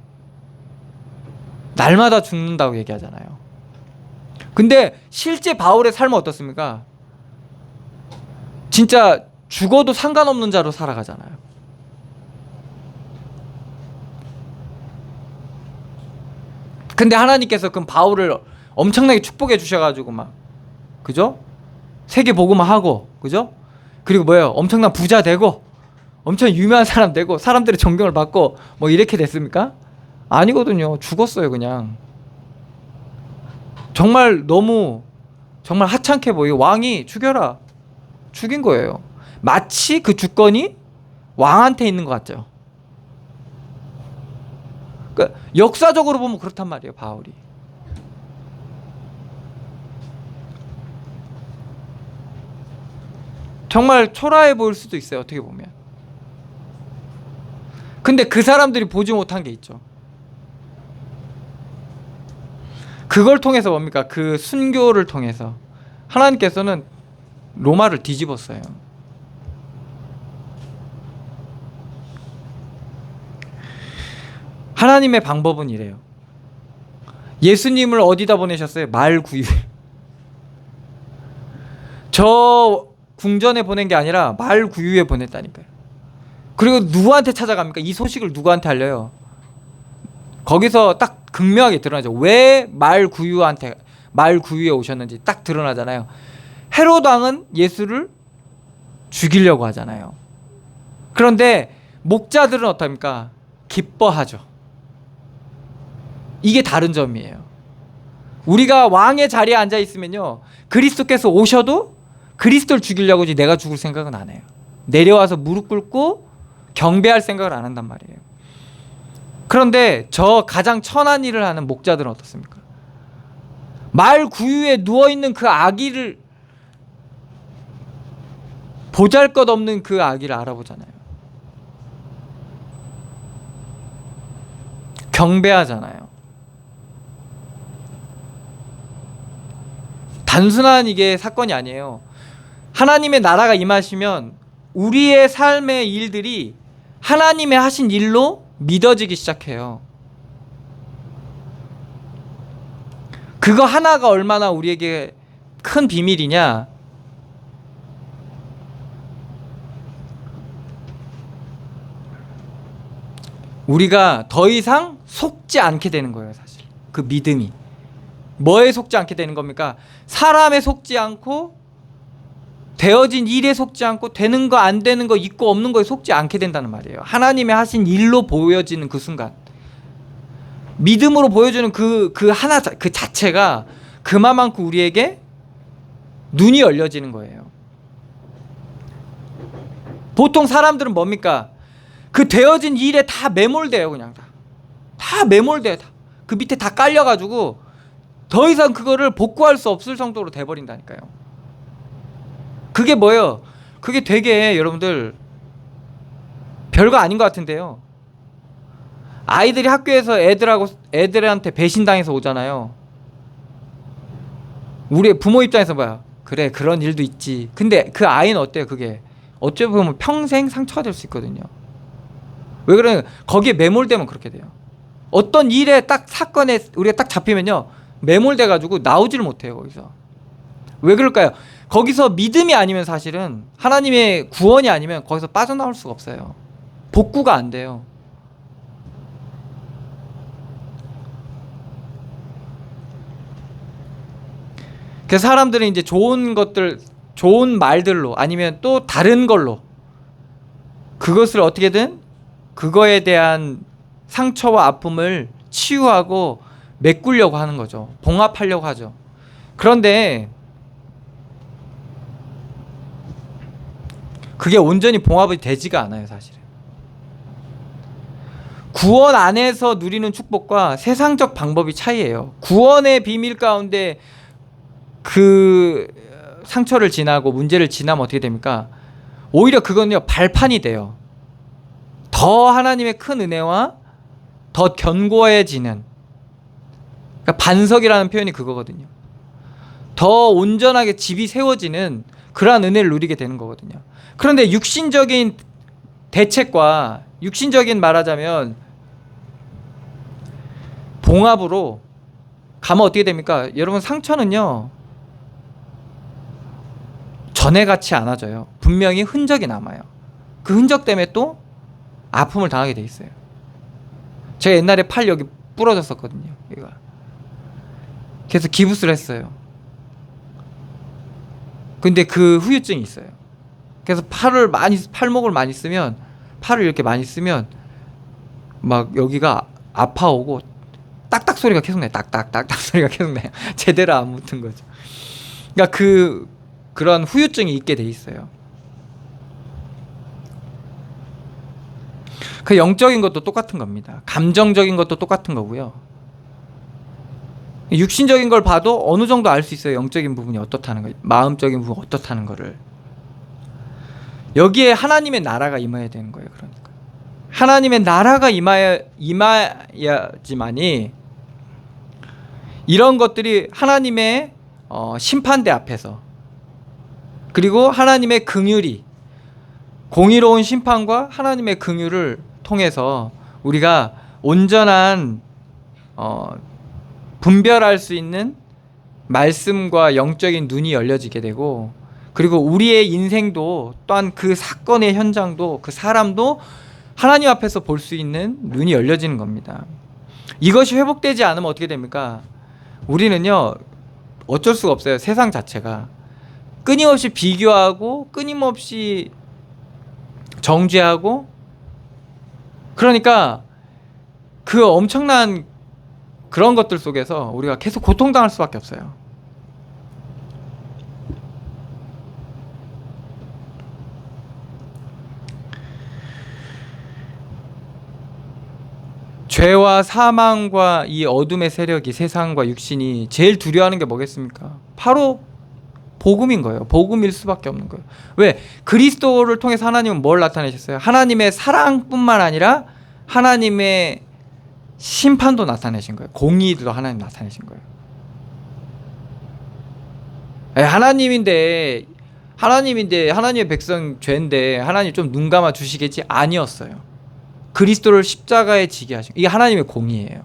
날마다 죽는다고 얘기하잖아요. 근데 실제 바울의 삶은 어떻습니까? 진짜 죽어도 상관없는 자로 살아가잖아요. 근데 하나님께서 그 바울을 엄청나게 축복해 주셔가지고 막, 그죠? 세계 복음화 하고, 그죠? 그리고 뭐예요? 엄청난 부자 되고 엄청 유명한 사람 되고 사람들의 존경을 받고 뭐 이렇게 됐습니까? 아니거든요. 죽었어요. 그냥 정말 너무 정말 하찮게 보이고, 왕이 죽여라, 죽인 거예요. 마치 그 주권이 왕한테 있는 것 같죠. 그러니까 역사적으로 보면 그렇단 말이에요. 바울이 정말 초라해 보일 수도 있어요. 어떻게 보면. 근데 그 사람들이 보지 못한 게 있죠. 그걸 통해서 뭡니까? 그 순교를 통해서 하나님께서는 로마를 뒤집었어요. 하나님의 방법은 이래요. 예수님을 어디다 보내셨어요? 말구유에. 저 궁전에 보낸 게 아니라 말구유에 보냈다니까요. 그리고 누구한테 찾아갑니까? 이 소식을 누구한테 알려요? 거기서 딱 극명하게 드러나죠. 왜 말구유에 오셨는지 딱 드러나잖아요. 헤롯 왕은 예수를 죽이려고 하잖아요. 그런데 목자들은 어떻습니까? 기뻐하죠. 이게 다른 점이에요. 우리가 왕의 자리에 앉아 있으면요, 그리스도께서 오셔도 그리스도를 죽이려고 하지 내가 죽을 생각은 안 해요. 내려와서 무릎 꿇고 경배할 생각을 안 한단 말이에요. 그런데 저 가장 천한 일을 하는 목자들은 어떻습니까? 말 구유에 누워있는 그 아기를, 보잘것없는 그 아기를 알아보잖아요. 경배하잖아요. 단순한 이게 사건이 아니에요. 하나님의 나라가 임하시면 우리의 삶의 일들이 하나님의 하신 일로 믿어지기 시작해요. 그거 하나가 얼마나 우리에게 큰 비밀이냐? 우리가 더 이상 속지 않게 되는 거예요, 사실. 그 믿음이. 뭐에 속지 않게 되는 겁니까? 사람에 속지 않고, 되어진 일에 속지 않고, 되는 거 안 되는 거 있고 없는 거에 속지 않게 된다는 말이에요. 하나님의 하신 일로 보여지는 그 순간, 믿음으로 보여주는 그 하나, 그 자체가 그만큼 우리에게 눈이 열려지는 거예요. 보통 사람들은 뭡니까? 그 되어진 일에 다 매몰돼요. 그냥 다 매몰돼요. 그 밑에 다 깔려가지고 더 이상 그거를 복구할 수 없을 정도로 돼버린다니까요. 그게 뭐예요? 그게 되게 여러분들 별거 아닌 것 같은데요. 아이들이 학교에서 애들한테 배신당해서 오잖아요. 우리 부모 입장에서 봐요. 그래, 그런 일도 있지. 근데 그 아이는 어때요? 그게 어찌 보면 평생 상처가 될 수 있거든요. 왜 그러냐? 거기에 매몰되면 그렇게 돼요. 어떤 일에 딱 사건에 우리가 딱 잡히면요, 매몰돼 가지고 나오지를 못해요. 거기서. 왜 그럴까요? 거기서 믿음이 아니면, 사실은 하나님의 구원이 아니면 거기서 빠져나올 수가 없어요. 복구가 안 돼요. 그래서 사람들은 이제 좋은 것들, 좋은 말들로, 아니면 또 다른 걸로 그것을 어떻게든, 그거에 대한 상처와 아픔을 치유하고 메꾸려고 하는 거죠. 봉합하려고 하죠. 그런데 그게 온전히 봉합이 되지가 않아요, 사실은. 구원 안에서 누리는 축복과 세상적 방법이 차이예요. 구원의 비밀 가운데 그 상처를 지나고 문제를 지나면 어떻게 됩니까? 오히려 그건요, 발판이 돼요. 더 하나님의 큰 은혜와 더 견고해지는, 그러니까 반석이라는 표현이 그거거든요. 더 온전하게 집이 세워지는 그러한 은혜를 누리게 되는 거거든요. 그런데 육신적인 대책과, 육신적인, 말하자면 봉합으로 가면 어떻게 됩니까? 여러분, 상처는요, 전에 같이 않아져요. 분명히 흔적이 남아요. 그 흔적 때문에 또 아픔을 당하게 돼 있어요. 제가 옛날에 팔 여기 부러졌었거든요. 얘가. 그래서 기부스를 했어요. 근데 그 후유증이 있어요. 그래서 팔목을 많이 쓰면, 팔을 이렇게 많이 쓰면 막 여기가 아파오고 딱딱 소리가 계속 나요. 딱딱딱딱 소리가 계속 나요. 제대로 안 붙은 거죠. 그러니까 그런 후유증이 있게 돼 있어요. 그 영적인 것도 똑같은 겁니다. 감정적인 것도 똑같은 거고요. 육신적인 걸 봐도 어느 정도 알 수 있어요. 영적인 부분이 어떻다는 거, 마음적인 부분이 어떻다는 거를. 여기에 하나님의 나라가 임해야 되는 거예요. 그러니까 하나님의 나라가 임해야지만이 이런 것들이 하나님의 심판대 앞에서, 그리고 하나님의 긍휼이, 공의로운 심판과 하나님의 긍휼을 통해서 우리가 온전한 분별할 수 있는 말씀과 영적인 눈이 열려지게 되고, 그리고 우리의 인생도 또한 그 사건의 현장도, 그 사람도 하나님 앞에서 볼 수 있는 눈이 열려지는 겁니다. 이것이 회복되지 않으면 어떻게 됩니까? 우리는요, 어쩔 수가 없어요. 세상 자체가 끊임없이 비교하고 끊임없이 정죄하고, 그러니까 그 엄청난 그런 것들 속에서 우리가 계속 고통당할 수밖에 없어요. 죄와 사망과 이 어둠의 세력이, 세상과 육신이 제일 두려워하는 게 뭐겠습니까? 바로 복음인 거예요. 복음일 수밖에 없는 거예요. 왜? 그리스도를 통해서 하나님은 뭘 나타내셨어요? 하나님의 사랑뿐만 아니라 하나님의 심판도 나타내신 거예요. 공의도 하나님 나타내신 거예요. 하나님인데 하나님의 백성 죄인데 하나님 좀 눈 감아 주시겠지? 아니었어요. 그리스도를 십자가에 지게 하신, 이게 하나님의 공의예요.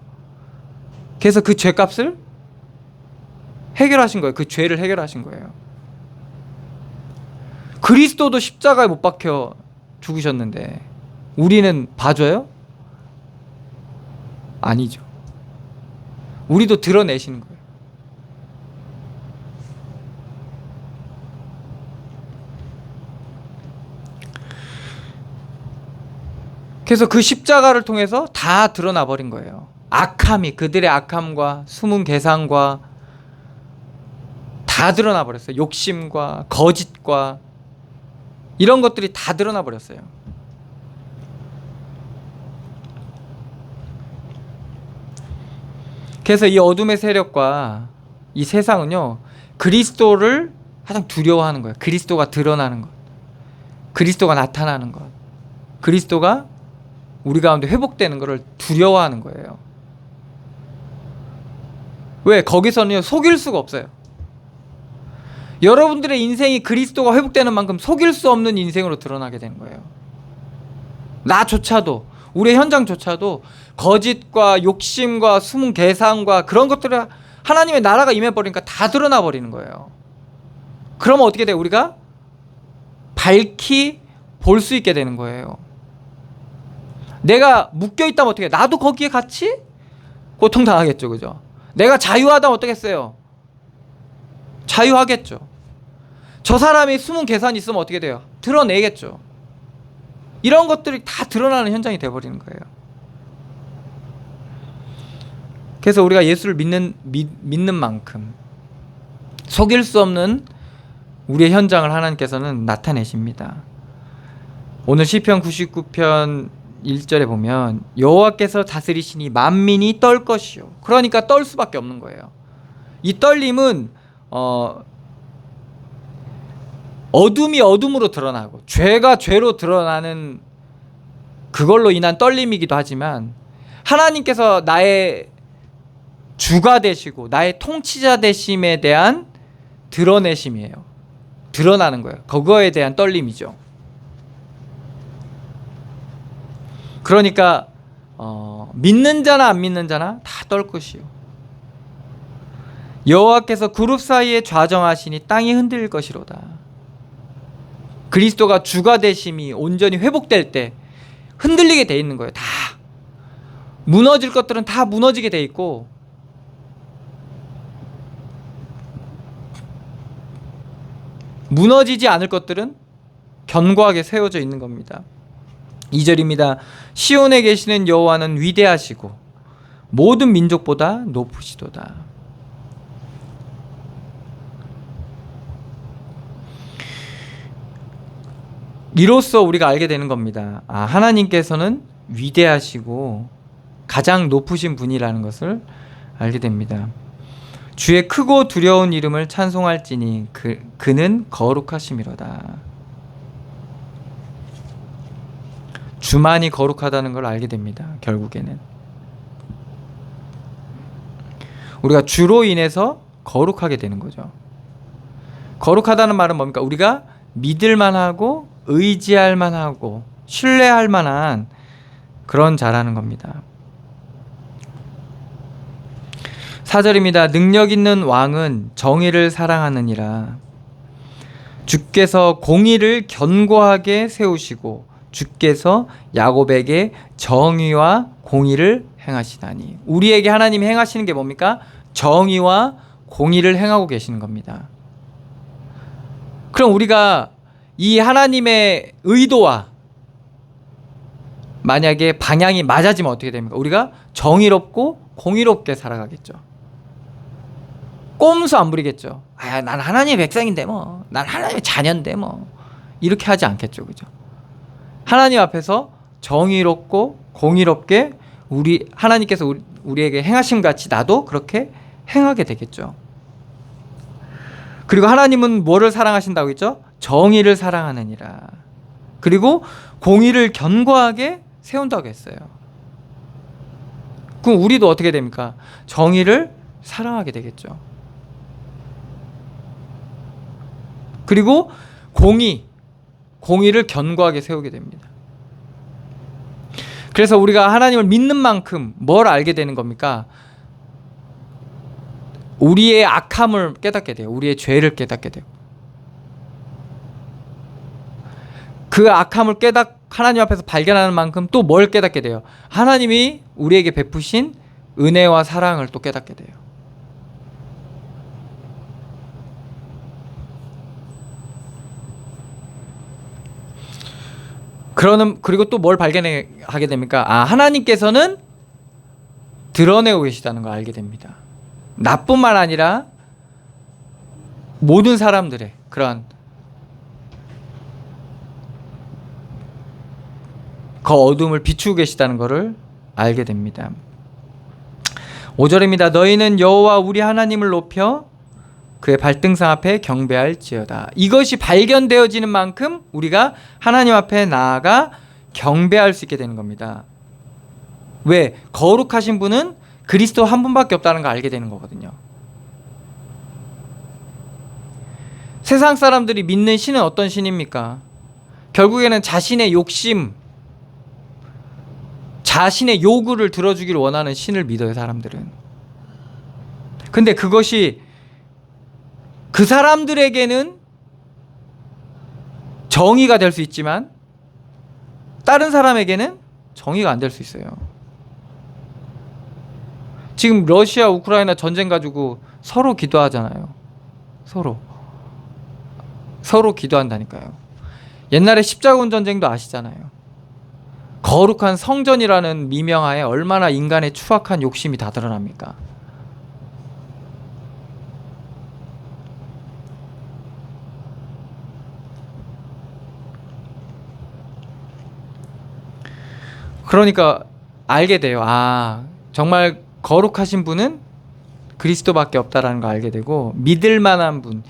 그래서 그 죄값을 해결하신 거예요. 그 죄를 해결하신 거예요. 그리스도도 십자가에 못 박혀 죽으셨는데 우리는 봐줘요? 아니죠. 우리도 드러내시는 거예요. 그래서 그 십자가를 통해서 다 드러나 버린 거예요. 악함이, 그들의 악함과 숨은 계산과 다 드러나 버렸어요. 욕심과 거짓과 이런 것들이 다 드러나 버렸어요. 그래서 이 어둠의 세력과 이 세상은요, 그리스도를 가장 두려워하는 거예요. 그리스도가 드러나는 것, 그리스도가 나타나는 것, 그리스도가 우리 가운데 회복되는 것을 두려워하는 거예요. 왜? 거기서는 속일 수가 없어요. 여러분들의 인생이 그리스도가 회복되는 만큼 속일 수 없는 인생으로 드러나게 되는 거예요. 나조차도, 우리의 현장조차도 거짓과 욕심과 숨은 계산과 그런 것들을 하나님의 나라가 임해버리니까 다 드러나 버리는 거예요. 그러면 어떻게 돼요? 우리가 밝히 볼 수 있게 되는 거예요. 내가 묶여있다면 어떻게 해요? 나도 거기에 같이 고통당하겠죠. 그죠? 내가 자유하다면 어떻겠어요? 자유하겠죠. 저 사람이 숨은 계산이 있으면 어떻게 돼요? 드러내겠죠. 이런 것들이 다 드러나는 현장이 돼버리는 거예요. 그래서 우리가 예수를 믿는 만큼 속일 수 없는 우리의 현장을 하나님께서는 나타내십니다. 오늘 시편 99편 1절에 보면 여호와께서 다스리시니 만민이 떨 것이요. 그러니까 떨 수밖에 없는 거예요. 이 떨림은 어둠이 어둠으로 드러나고 죄가 죄로 드러나는 그걸로 인한 떨림이기도 하지만, 하나님께서 나의 주가 되시고 나의 통치자 되심에 대한 드러내심이에요. 드러나는 거예요. 그거에 대한 떨림이죠. 그러니까 믿는 자나 안 믿는 자나 다 떨 것이요. 여호와께서 그룹 사이에 좌정하시니 땅이 흔들릴 것이로다. 그리스도가 주가 되심이 온전히 회복될 때 흔들리게 돼 있는 거예요. 다 무너질 것들은 다 무너지게 돼 있고, 무너지지 않을 것들은 견고하게 세워져 있는 겁니다. 2절입니다. 시온에 계시는 여호와는 위대하시고 모든 민족보다 높으시도다. 이로써 우리가 알게 되는 겁니다. 하나님께서는 위대하시고 가장 높으신 분이라는 것을 알게 됩니다. 주의 크고 두려운 이름을 찬송할지니 그는 거룩하심이로다. 주만이 거룩하다는 걸 알게 됩니다. 결국에는 우리가 주로 인해서 거룩하게 되는 거죠. 거룩하다는 말은 뭡니까? 우리가 믿을 만하고 의지할 만하고 신뢰할 만한 그런 자라는 겁니다. 4절입니다. 능력 있는 왕은 정의를 사랑하느니라. 주께서 공의를 견고하게 세우시고 주께서 야곱에게 정의와 공의를 행하시다니. 우리에게 하나님이 행하시는 게 뭡니까? 정의와 공의를 행하고 계시는 겁니다. 그럼 우리가 이 하나님의 의도와 만약에 방향이 맞아지면 어떻게 됩니까? 우리가 정의롭고 공의롭게 살아가겠죠. 꼼수 안 부리겠죠. 아, 난 하나님의 백성인데 뭐, 난 하나님의 자녀인데 뭐, 이렇게 하지 않겠죠, 그죠? 하나님 앞에서 정의롭고 공의롭게 하나님께서 우리에게 행하신 같이 나도 그렇게 행하게 되겠죠. 그리고 하나님은 뭐를 사랑하신다고 했죠? 정의를 사랑하느니라. 그리고 공의를 견고하게 세운다고 했어요. 그럼 우리도 어떻게 됩니까? 정의를 사랑하게 되겠죠. 그리고 공의를 견고하게 세우게 됩니다. 그래서 우리가 하나님을 믿는 만큼 뭘 알게 되는 겁니까? 우리의 악함을 깨닫게 돼요. 우리의 죄를 깨닫게 돼요. 그 악함을 하나님 앞에서 발견하는 만큼 또 뭘 깨닫게 돼요? 하나님이 우리에게 베푸신 은혜와 사랑을 또 깨닫게 돼요. 그리고 또 뭘 발견하게 됩니까? 아, 하나님께서는 드러내고 계시다는 걸 알게 됩니다. 나뿐만 아니라 모든 사람들의 그러한 그 어둠을 비추고 계시다는 것을 알게 됩니다. 5절입니다. 너희는 여호와 우리 하나님을 높여 그의 발등상 앞에 경배할지어다. 이것이 발견되어지는 만큼 우리가 하나님 앞에 나아가 경배할 수 있게 되는 겁니다. 왜? 거룩하신 분은 그리스도 한 분밖에 없다는 걸 알게 되는 거거든요. 세상 사람들이 믿는 신은 어떤 신입니까? 결국에는 자신의 욕심, 자신의 요구를 들어주기를 원하는 신을 믿어요, 사람들은. 근데 그것이 그 사람들에게는 정의가 될 수 있지만 다른 사람에게는 정의가 안 될 수 있어요. 지금 러시아 우크라이나 전쟁 가지고 서로 기도하잖아요. 서로 기도한다니까요. 옛날에 십자군 전쟁도 아시잖아요. 거룩한 성전이라는 미명하에 얼마나 인간의 추악한 욕심이 다 드러납니까? 그러니까 알게 돼요. 아, 정말 거룩하신 분은 그리스도밖에 없다라는 걸 알게 되고, 믿을 만한 분,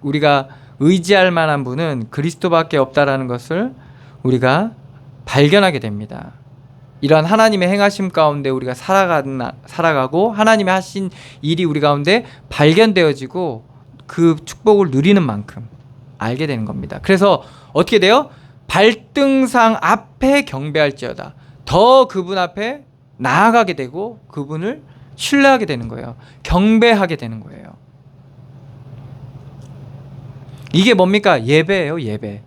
우리가 의지할 만한 분은 그리스도밖에 없다라는 것을 우리가 발견하게 됩니다. 이러한 하나님의 행하심 가운데 우리가 살아가고 하나님이 하신 일이 우리 가운데 발견되어지고 그 축복을 누리는 만큼 알게 되는 겁니다. 그래서 어떻게 돼요? 발등상 앞에 경배할지어다. 더 그분 앞에 나아가게 되고 그분을 신뢰하게 되는 거예요. 경배하게 되는 거예요. 이게 뭡니까? 예배예요, 예배.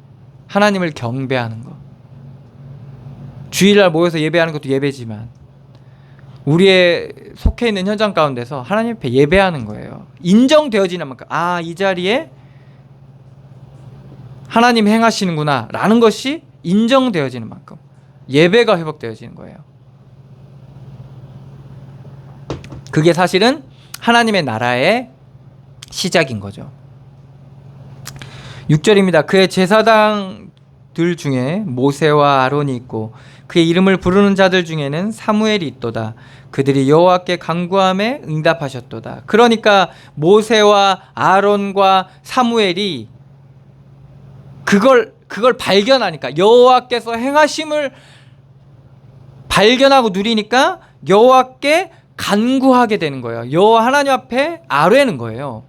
하나님을 경배하는 거. 주일날 모여서 예배하는 것도 예배지만 우리의 속해 있는 현장 가운데서 하나님 앞에 예배하는 거예요. 인정되어지는 만큼, 아, 이 자리에 하나님 행하시는구나 라는 것이 인정되어지는 만큼 예배가 회복되어지는 거예요. 그게 사실은 하나님의 나라의 시작인 거죠. 6절입니다. 그의 제사장들 중에 모세와 아론이 있고 그의 이름을 부르는 자들 중에는 사무엘이 있도다. 그들이 여호와께 간구함에 응답하셨도다. 그러니까 모세와 아론과 사무엘이 그걸 발견하니까, 여호와께서 행하심을 발견하고 누리니까 여호와께 간구하게 되는 거예요. 여호와 하나님 앞에 아뢰는 거예요.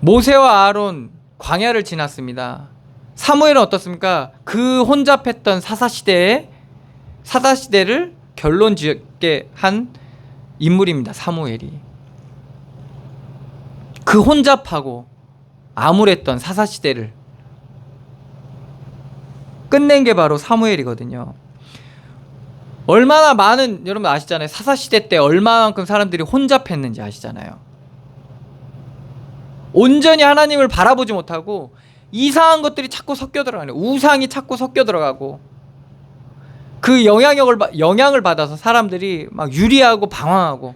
모세와 아론 광야를 지났습니다. 사무엘은 어떻습니까? 그 혼잡했던 사사시대를 결론 짓게 한 인물입니다. 사무엘이. 그 혼잡하고 암울했던 사사시대를 끝낸 게 바로 사무엘이거든요. 얼마나 많은, 여러분 아시잖아요. 사사시대 때 얼마만큼 사람들이 혼잡했는지 아시잖아요. 온전히 하나님을 바라보지 못하고 이상한 것들이 자꾸 섞여 들어가요. 우상이 자꾸 섞여 들어가고, 그 영향을 받아서 사람들이 막 유리하고 방황하고,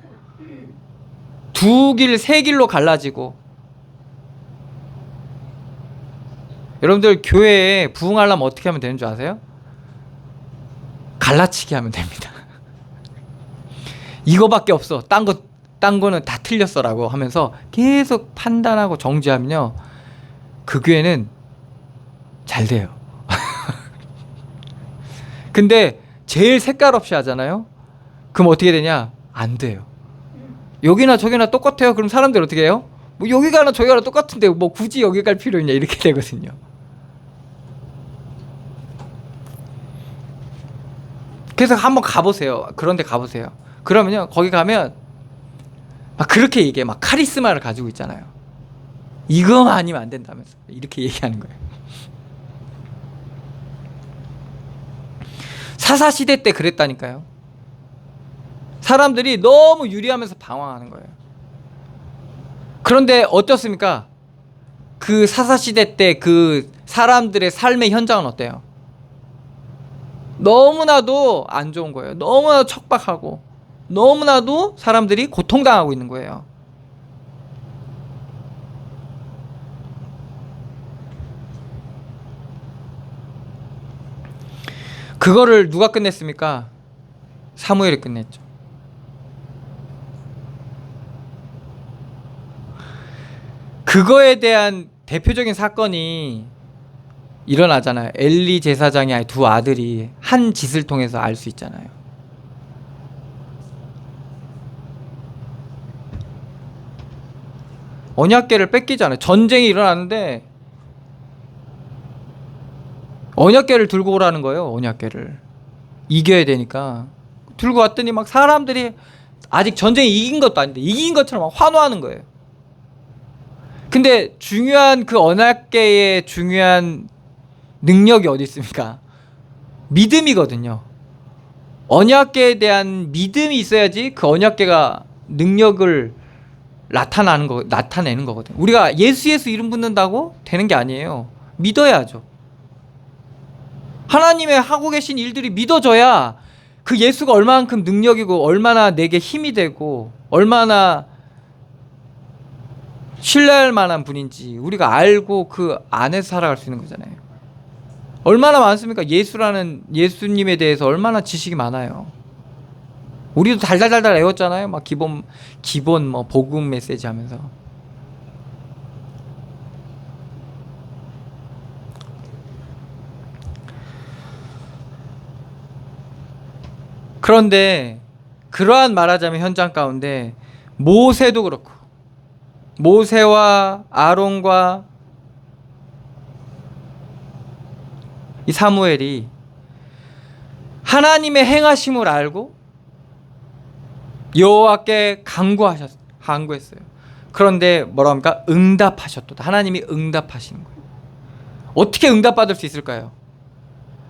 두 길, 세 길로 갈라지고. 여러분들 교회에 부흥하려면 어떻게 하면 되는 줄 아세요? 갈라치기 하면 됩니다. 이거밖에 없어. 딴 거는 다 틀렸어라고 하면서 계속 판단하고 정죄하면요, 그 교회는 잘 돼요. 근데 제일 색깔 없이 하잖아요. 그럼 어떻게 되냐? 안 돼요. 여기나 저기나 똑같아요. 그럼 사람들 어떻게 해요? 뭐 여기 가나 저기 가나 똑같은데 뭐 굳이 여기 갈 필요 있냐, 이렇게 되거든요. 그래서 한번 가보세요. 그런데 가보세요. 그러면요, 거기 가면 막 그렇게 얘기해. 막 카리스마를 가지고 있잖아요. 이거 아니면 안 된다면서 이렇게 얘기하는 거예요. 사사시대 때 그랬다니까요. 사람들이 너무 유리하면서 방황하는 거예요. 그런데 어떻습니까? 그 사사시대 때 그 사람들의 삶의 현장은 어때요? 너무나도 안 좋은 거예요. 너무나도 척박하고, 너무나도 사람들이 고통당하고 있는 거예요. 그거를 누가 끝냈습니까? 사무엘이 끝냈죠. 그거에 대한 대표적인 사건이 일어나잖아요. 엘리 제사장의 두 아들이 한 짓을 통해서 알 수 있잖아요. 언약궤를 뺏기잖아요. 전쟁이 일어났는데 언약궤를 들고 오라는 거예요. 언약궤를 이겨야 되니까 들고 왔더니 막 사람들이 아직 전쟁이 이긴 것도 아닌데 이긴 것처럼 막 환호하는 거예요. 근데 중요한 그 언약궤의 중요한 능력이 어디 있습니까? 믿음이거든요. 언약궤에 대한 믿음이 있어야지 그 언약궤가 능력을 나타내는 거거든요. 우리가 예수 이름 붙는다고 되는 게 아니에요. 믿어야죠. 하나님의 하고 계신 일들이 믿어져야 그 예수가 얼마만큼 능력이고 얼마나 내게 힘이 되고 얼마나 신뢰할 만한 분인지 우리가 알고 그 안에서 살아갈 수 있는 거잖아요. 얼마나 많습니까? 예수님에 대해서 얼마나 지식이 많아요. 우리도 달달달달 외웠잖아요. 막 기본 뭐 복음 메시지 하면서. 그런데 그러한 말하자면 현장 가운데 모세도 그렇고 모세와 아론과 이 사무엘이 하나님의 행하심을 알고 여호와께 간구했어요. 그런데 뭐라 합니까? 응답하셨도다. 하나님이 응답하시는 거예요. 어떻게 응답받을 수 있을까요?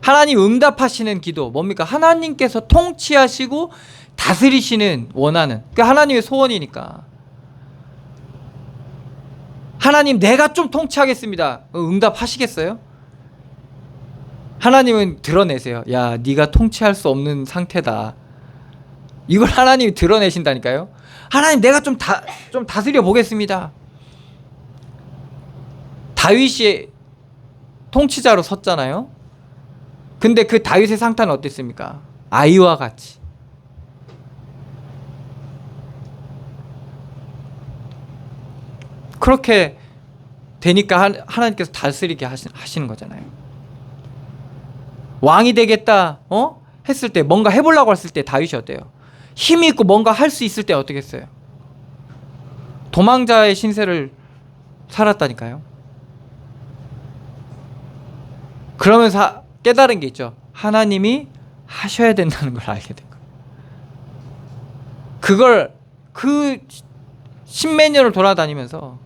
하나님 응답하시는 기도 뭡니까? 하나님께서 통치하시고 다스리시는 원하는 그 하나님의 소원이니까. 하나님 내가 좀 통치하겠습니다. 응답하시겠어요? 하나님은 드러내세요. 야, 네가 통치할 수 없는 상태다. 이걸 하나님이 드러내신다니까요. 하나님 내가 좀 다스려 보겠습니다. 다윗이 통치자로 섰잖아요. 근데 그 다윗의 상태는 어땠습니까? 아이와 같이. 그렇게 되니까 하나님께서 다스리게 하시는 거잖아요. 왕이 되겠다 했을 때, 뭔가 해보려고 했을 때 다윗이 어때요? 힘이 있고 뭔가 할 수 있을 때 어떻게 했어요? 도망자의 신세를 살았다니까요. 그러면서 깨달은 게 있죠. 하나님이 하셔야 된다는 걸 알게 된 거예요. 그걸 그 십몇 년을 돌아다니면서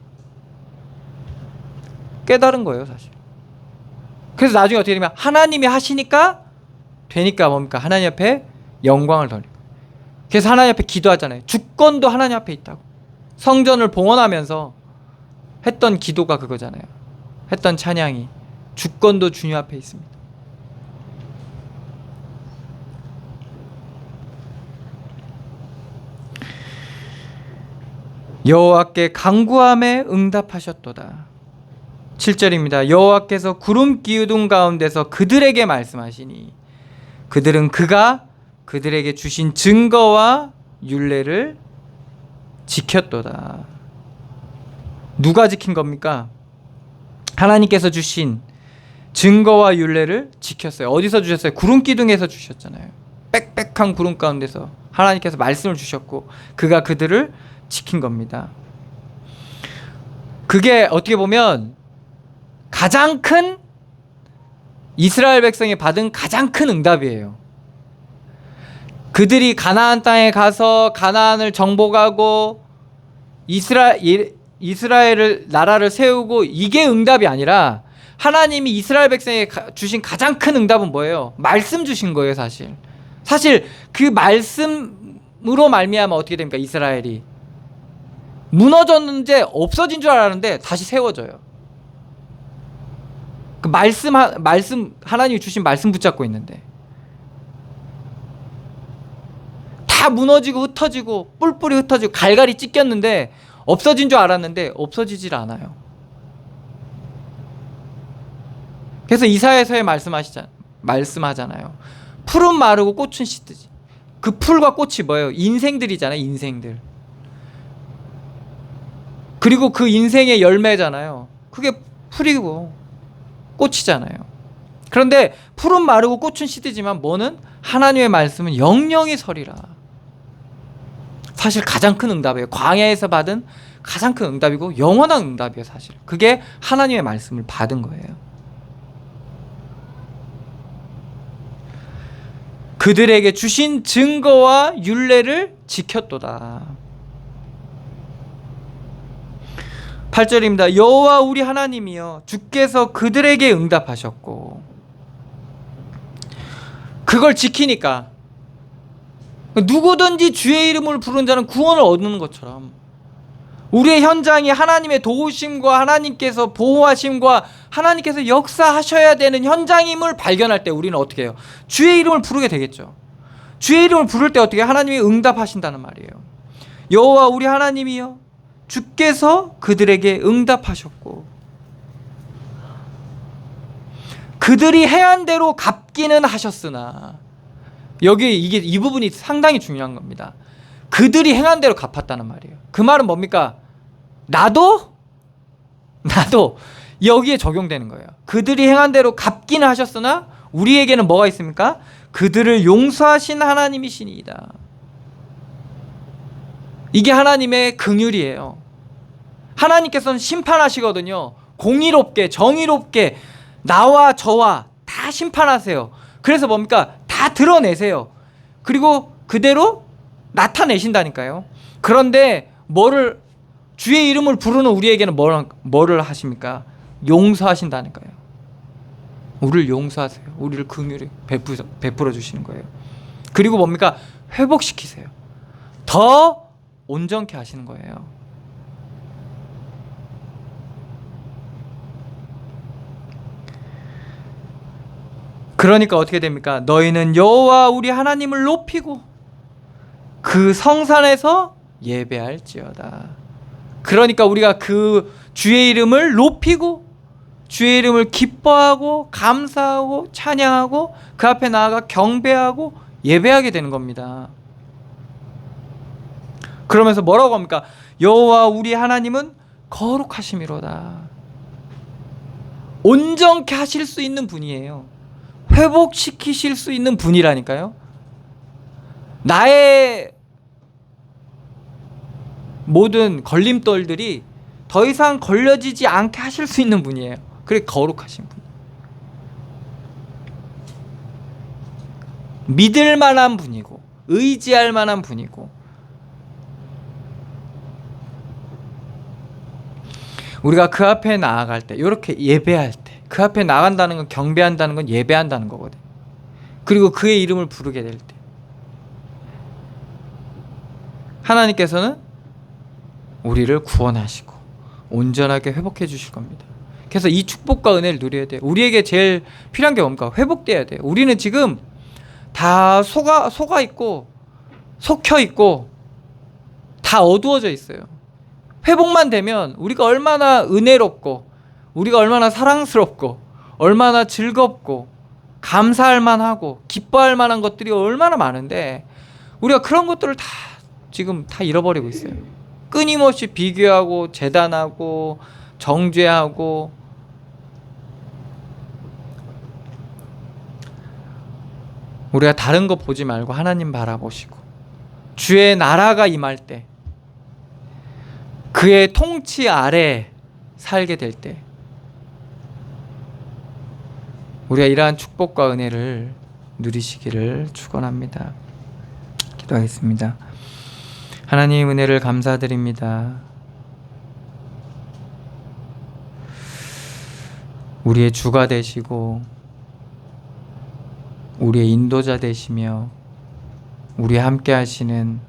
깨달은 거예요, 사실. 그래서 나중에 어떻게 되냐면 하나님이 하시니까 되니까 뭡니까? 하나님 앞에 영광을 돌리고. 그래서 하나님 앞에 기도하잖아요. 주권도 하나님 앞에 있다고. 성전을 봉헌하면서 했던 기도가 그거잖아요. 했던 찬양이 주권도 주님 앞에 있습니다. 여호와께 간구함에 응답하셨도다. 7절입니다. 여호와께서 구름 기둥 가운데서 그들에게 말씀하시니 그들은 그가 그들에게 주신 증거와 율례를 지켰도다. 누가 지킨 겁니까? 하나님께서 주신 증거와 율례를 지켰어요. 어디서 주셨어요? 구름 기둥에서 주셨잖아요. 빽빽한 구름 가운데서 하나님께서 말씀을 주셨고 그가 그들을 지킨 겁니다. 그게 어떻게 보면 가장 큰 이스라엘 백성이 받은 가장 큰 응답이에요. 그들이 가나안 땅에 가서 가나안을 정복하고 이스라엘을 나라를 세우고 이게 응답이 아니라 하나님이 이스라엘 백성에게 주신 가장 큰 응답은 뭐예요? 말씀 주신 거예요, 사실. 사실 그 말씀으로 말미암아 어떻게 됩니까? 이스라엘이 무너졌는데 없어진 줄 알았는데 다시 세워져요. 그 말씀 하나님이 주신 말씀 붙잡고 있는데 다 무너지고 흩어지고 뿔뿔이 흩어지고 갈갈이 찢겼는데 없어진 줄 알았는데 없어지질 않아요. 그래서 이사야서에 말씀하잖아요. 풀은 마르고 꽃은 시드지. 그 풀과 꽃이 뭐예요? 인생들이잖아요. 인생들. 그리고 그 인생의 열매잖아요. 그게 풀이고 꽃이잖아요. 그런데 풀은 마르고 꽃은 시드지만 뭐는? 하나님의 말씀은 영영이 서리라. 사실 가장 큰 응답이에요. 광야에서 받은 가장 큰 응답이고 영원한 응답이에요, 사실. 그게 하나님의 말씀을 받은 거예요. 그들에게 주신 증거와 율례를 지켰도다. 8절입니다. 여호와 우리 하나님이여 주께서 그들에게 응답하셨고 그걸 지키니까 누구든지 주의 이름을 부르는 자는 구원을 얻는 것처럼 우리의 현장이 하나님의 도우심과 하나님께서 보호하심과 하나님께서 역사하셔야 되는 현장임을 발견할 때 우리는 어떻게 해요? 주의 이름을 부르게 되겠죠. 주의 이름을 부를 때 어떻게 하나님이 응답하신다는 말이에요. 여호와 우리 하나님이여 주께서 그들에게 응답하셨고 그들이 행한 대로 갚기는 하셨으나 여기 이 부분이 상당히 중요한 겁니다. 그들이 행한 대로 갚았다는 말이에요. 그 말은 뭡니까? 나도 여기에 적용되는 거예요. 그들이 행한 대로 갚기는 하셨으나 우리에게는 뭐가 있습니까? 그들을 용서하신 하나님이시니이다. 이게 하나님의 긍휼이에요. 하나님께서는 심판하시거든요. 공의롭게 정의롭게 나와 저와 다 심판하세요. 그래서 뭡니까? 다 드러내세요. 그리고 그대로 나타내신다니까요. 그런데 주의 이름을 부르는 우리에게는 뭐를 하십니까? 용서하신다니까요. 우리를 용서하세요. 우리를 긍휼히 베풀어 주시는 거예요. 그리고 뭡니까? 회복시키세요. 더 온전케 하시는 거예요. 그러니까 어떻게 됩니까? 너희는 여호와 우리 하나님을 높이고 그 성산에서 예배할지어다. 그러니까 우리가 그 주의 이름을 높이고 주의 이름을 기뻐하고 감사하고 찬양하고 그 앞에 나아가 경배하고 예배하게 되는 겁니다. 그러면서 뭐라고 합니까? 여호와 우리 하나님은 거룩하심이로다. 온전케 하실 수 있는 분이에요. 회복시키실 수 있는 분이라니까요. 나의 모든 걸림돌들이 더 이상 걸려지지 않게 하실 수 있는 분이에요. 그래 거룩하신 분. 믿을 만한 분이고 의지할 만한 분이고, 우리가 그 앞에 나아갈 때, 이렇게 예배할 때, 그 앞에 나간다는 건 경배한다는 건 예배한다는 거거든. 그리고 그의 이름을 부르게 될 때 하나님께서는 우리를 구원하시고 온전하게 회복해 주실 겁니다. 그래서 이 축복과 은혜를 누려야 돼요. 우리에게 제일 필요한 게 뭡니까? 회복돼야 돼요. 우리는 지금 다 속아 있고 속혀 있고 다 어두워져 있어요. 회복만 되면 우리가 얼마나 은혜롭고 우리가 얼마나 사랑스럽고 얼마나 즐겁고 감사할 만하고 기뻐할 만한 것들이 얼마나 많은데, 우리가 그런 것들을 다 지금 다 잃어버리고 있어요. 끊임없이 비교하고 재단하고 정죄하고. 우리가 다른 거 보지 말고 하나님 바라보시고 주의 나라가 임할 때, 그의 통치 아래 살게 될 때 우리가 이러한 축복과 은혜를 누리시기를 축원합니다. 기도하겠습니다. 하나님, 은혜를 감사드립니다. 우리의 주가 되시고 우리의 인도자 되시며 우리 함께 하시는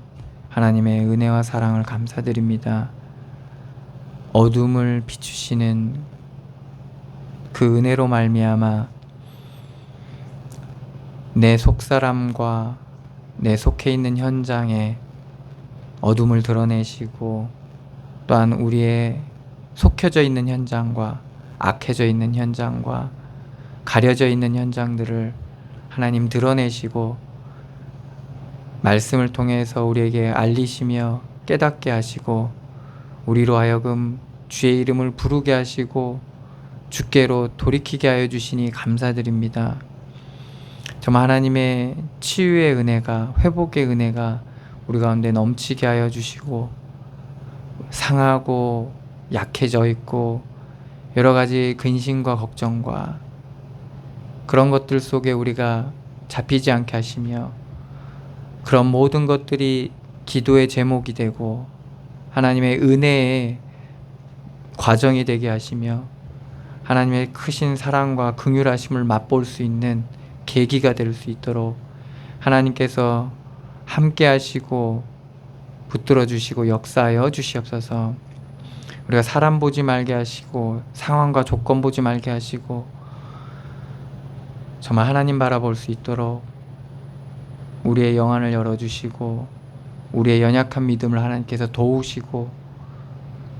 하나님의 은혜와 사랑을 감사드립니다. 어둠을 비추시는 그 은혜로 말미암아 내 속사람과 내 속해 있는 현장에 어둠을 드러내시고, 또한 우리의 속혀져 있는 현장과 악해져 있는 현장과 가려져 있는 현장들을 하나님 드러내시고 말씀을 통해서 우리에게 알리시며 깨닫게 하시고 우리로 하여금 주의 이름을 부르게 하시고 주께로 돌이키게 하여 주시니 감사드립니다. 정말 하나님의 치유의 은혜가, 회복의 은혜가 우리 가운데 넘치게 하여 주시고, 상하고 약해져 있고 여러 가지 근심과 걱정과 그런 것들 속에 우리가 잡히지 않게 하시며, 그런 모든 것들이 기도의 제목이 되고 하나님의 은혜의 과정이 되게 하시며 하나님의 크신 사랑과 긍휼하심을 맛볼 수 있는 계기가 될 수 있도록 하나님께서 함께 하시고 붙들어 주시고 역사하여 주시옵소서. 우리가 사람 보지 말게 하시고 상황과 조건 보지 말게 하시고 정말 하나님 바라볼 수 있도록 우리의 영안을 열어주시고 우리의 연약한 믿음을 하나님께서 도우시고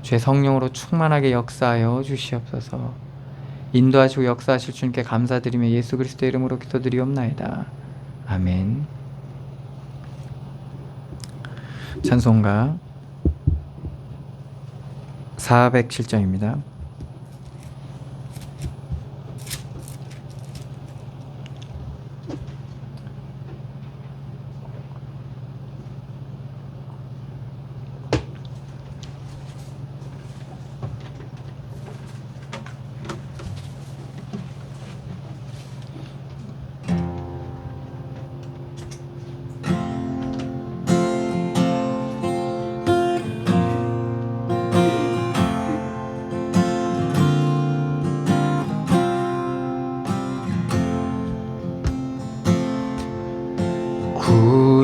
주의 성령으로 충만하게 역사하여 주시옵소서. 인도하시고 역사하실 주님께 감사드리며 예수 그리스도의 이름으로 기도드리옵나이다. 아멘. 찬송가 407장입니다.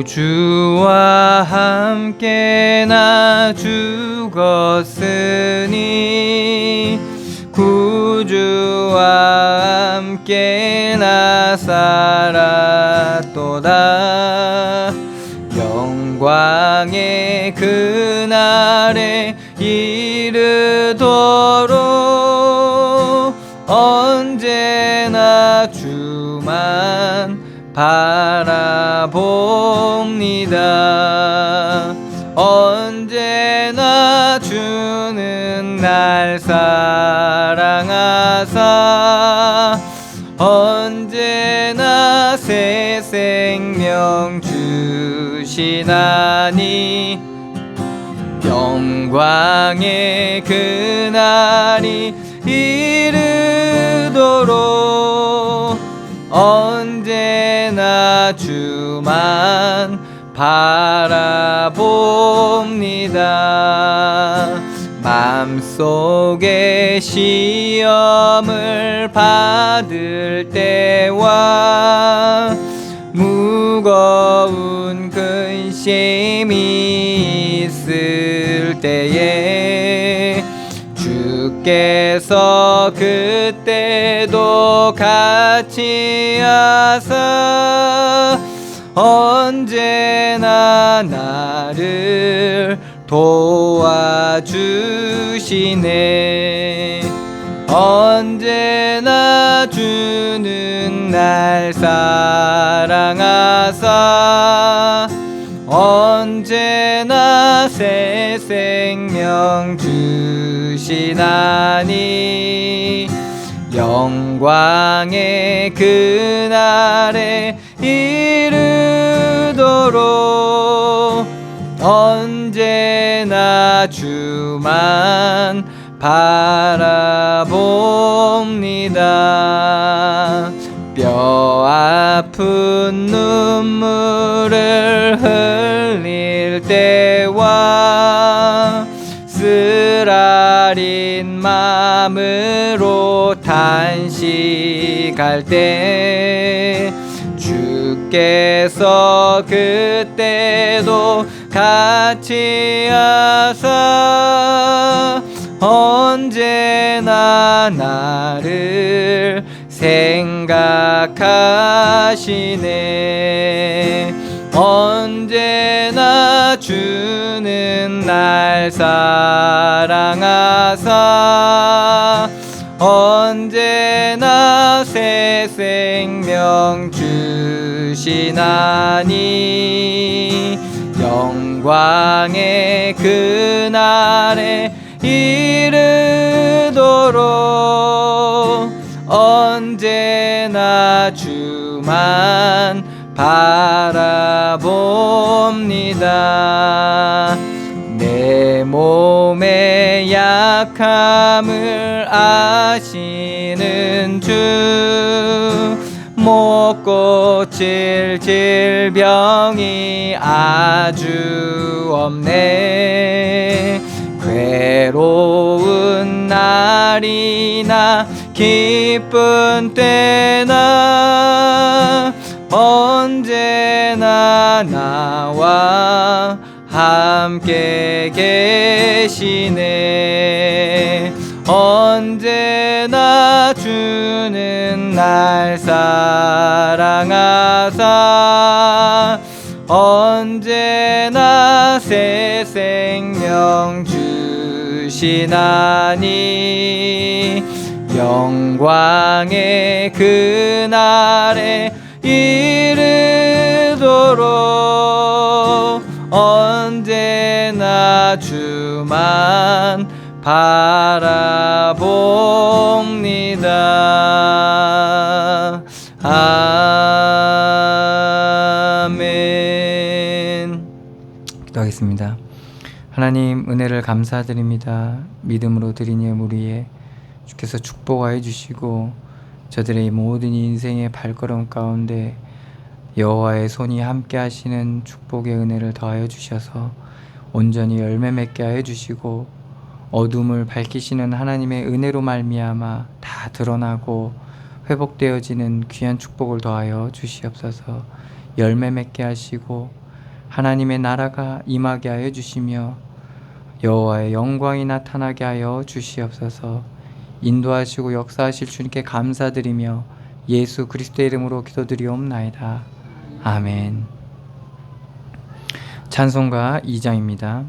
구주와 함께 나 죽었으니 구주와 함께 나 살았도다. 영광의 그날에 이르도록 언제나 주만 바라봅니다. 언제나 주는 날 사랑하사 언제나 생명 주시나니 영광의 그날이 이르도록 언제나 주만 바라봅니다. 맘속에 시험을 받을 때와 무거운 근심이 있을 때에 주께서 그때도 같이 하사 언제나 나를 도와주시네. 언제나 주는 날 사랑하사 언제나 새 생명 주시나니 영광의 그날에 이르도록 언제나 주만 바라봅니다. 뼈 아픈 눈물을 흘릴 때와 쓰라린 마음으로 탄식할 때 주께서 그때도 같이 하사 언제나 나를 생각하시네. 언제나 주는 날 사랑하사 언제나 새 생명 주시나니 영광의 그날에 이르도록 언제나 주만 바라봅니다. 내 몸의 약함을 아시는 주 못 고칠 질병이 아주 없네. 괴로운 날이나 기쁜 때나 언제나 나와 함께 계시네. 언제나 주는 날 사랑하사 언제나 새 생명 주시나니 영광의 그날에 이르도록 언제나 주만 바라봅니다. 아멘. 기도하겠습니다. 하나님 은혜를 감사드립니다. 믿음으로 드린 예물 위에 주께서 축복하여 주시고 저들의 모든 인생의 발걸음 가운데 여호와의 손이 함께 하시는 축복의 은혜를 더하여 주셔서 온전히 열매 맺게 하여 주시고 어둠을 밝히시는 하나님의 은혜로 말미암아 다 드러나고 회복되어지는 귀한 축복을 더하여 주시옵소서. 열매 맺게 하시고 하나님의 나라가 임하게 하여 주시며 여호와의 영광이 나타나게 하여 주시옵소서. 인도하시고 역사하실 주님께 감사드리며 예수 그리스도의 이름으로 기도드리옵나이다. 아멘. 찬송가 2장입니다.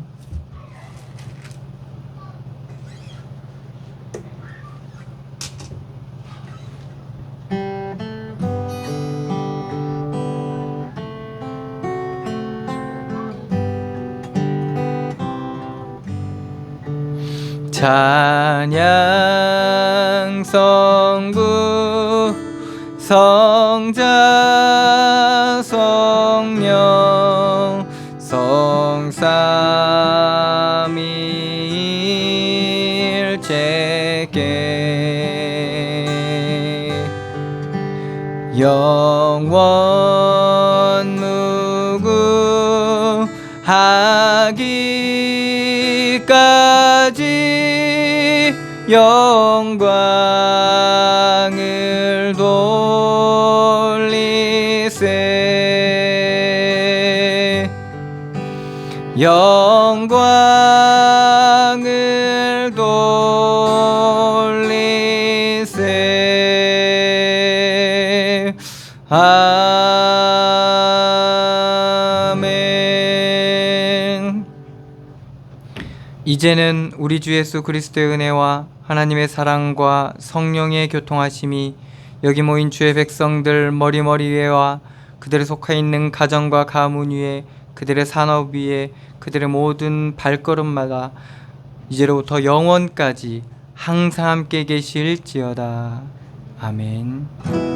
찬양 성부 성자 성령 삼위일체께 영원 무궁하기까지 영광을 돌리세 영광을 돌리세 아멘. 이제는 우리 주 예수 그리스도의 은혜와 하나님의 사랑과 성령의 교통하심이 여기 모인 주의 백성들 머리머리 위에와 그들의 속해 있는 가정과 가문 위에 그들의 산업 위에 그들의 모든 발걸음마다 이제로부터 영원까지 항상 함께 계실지어다. 아멘.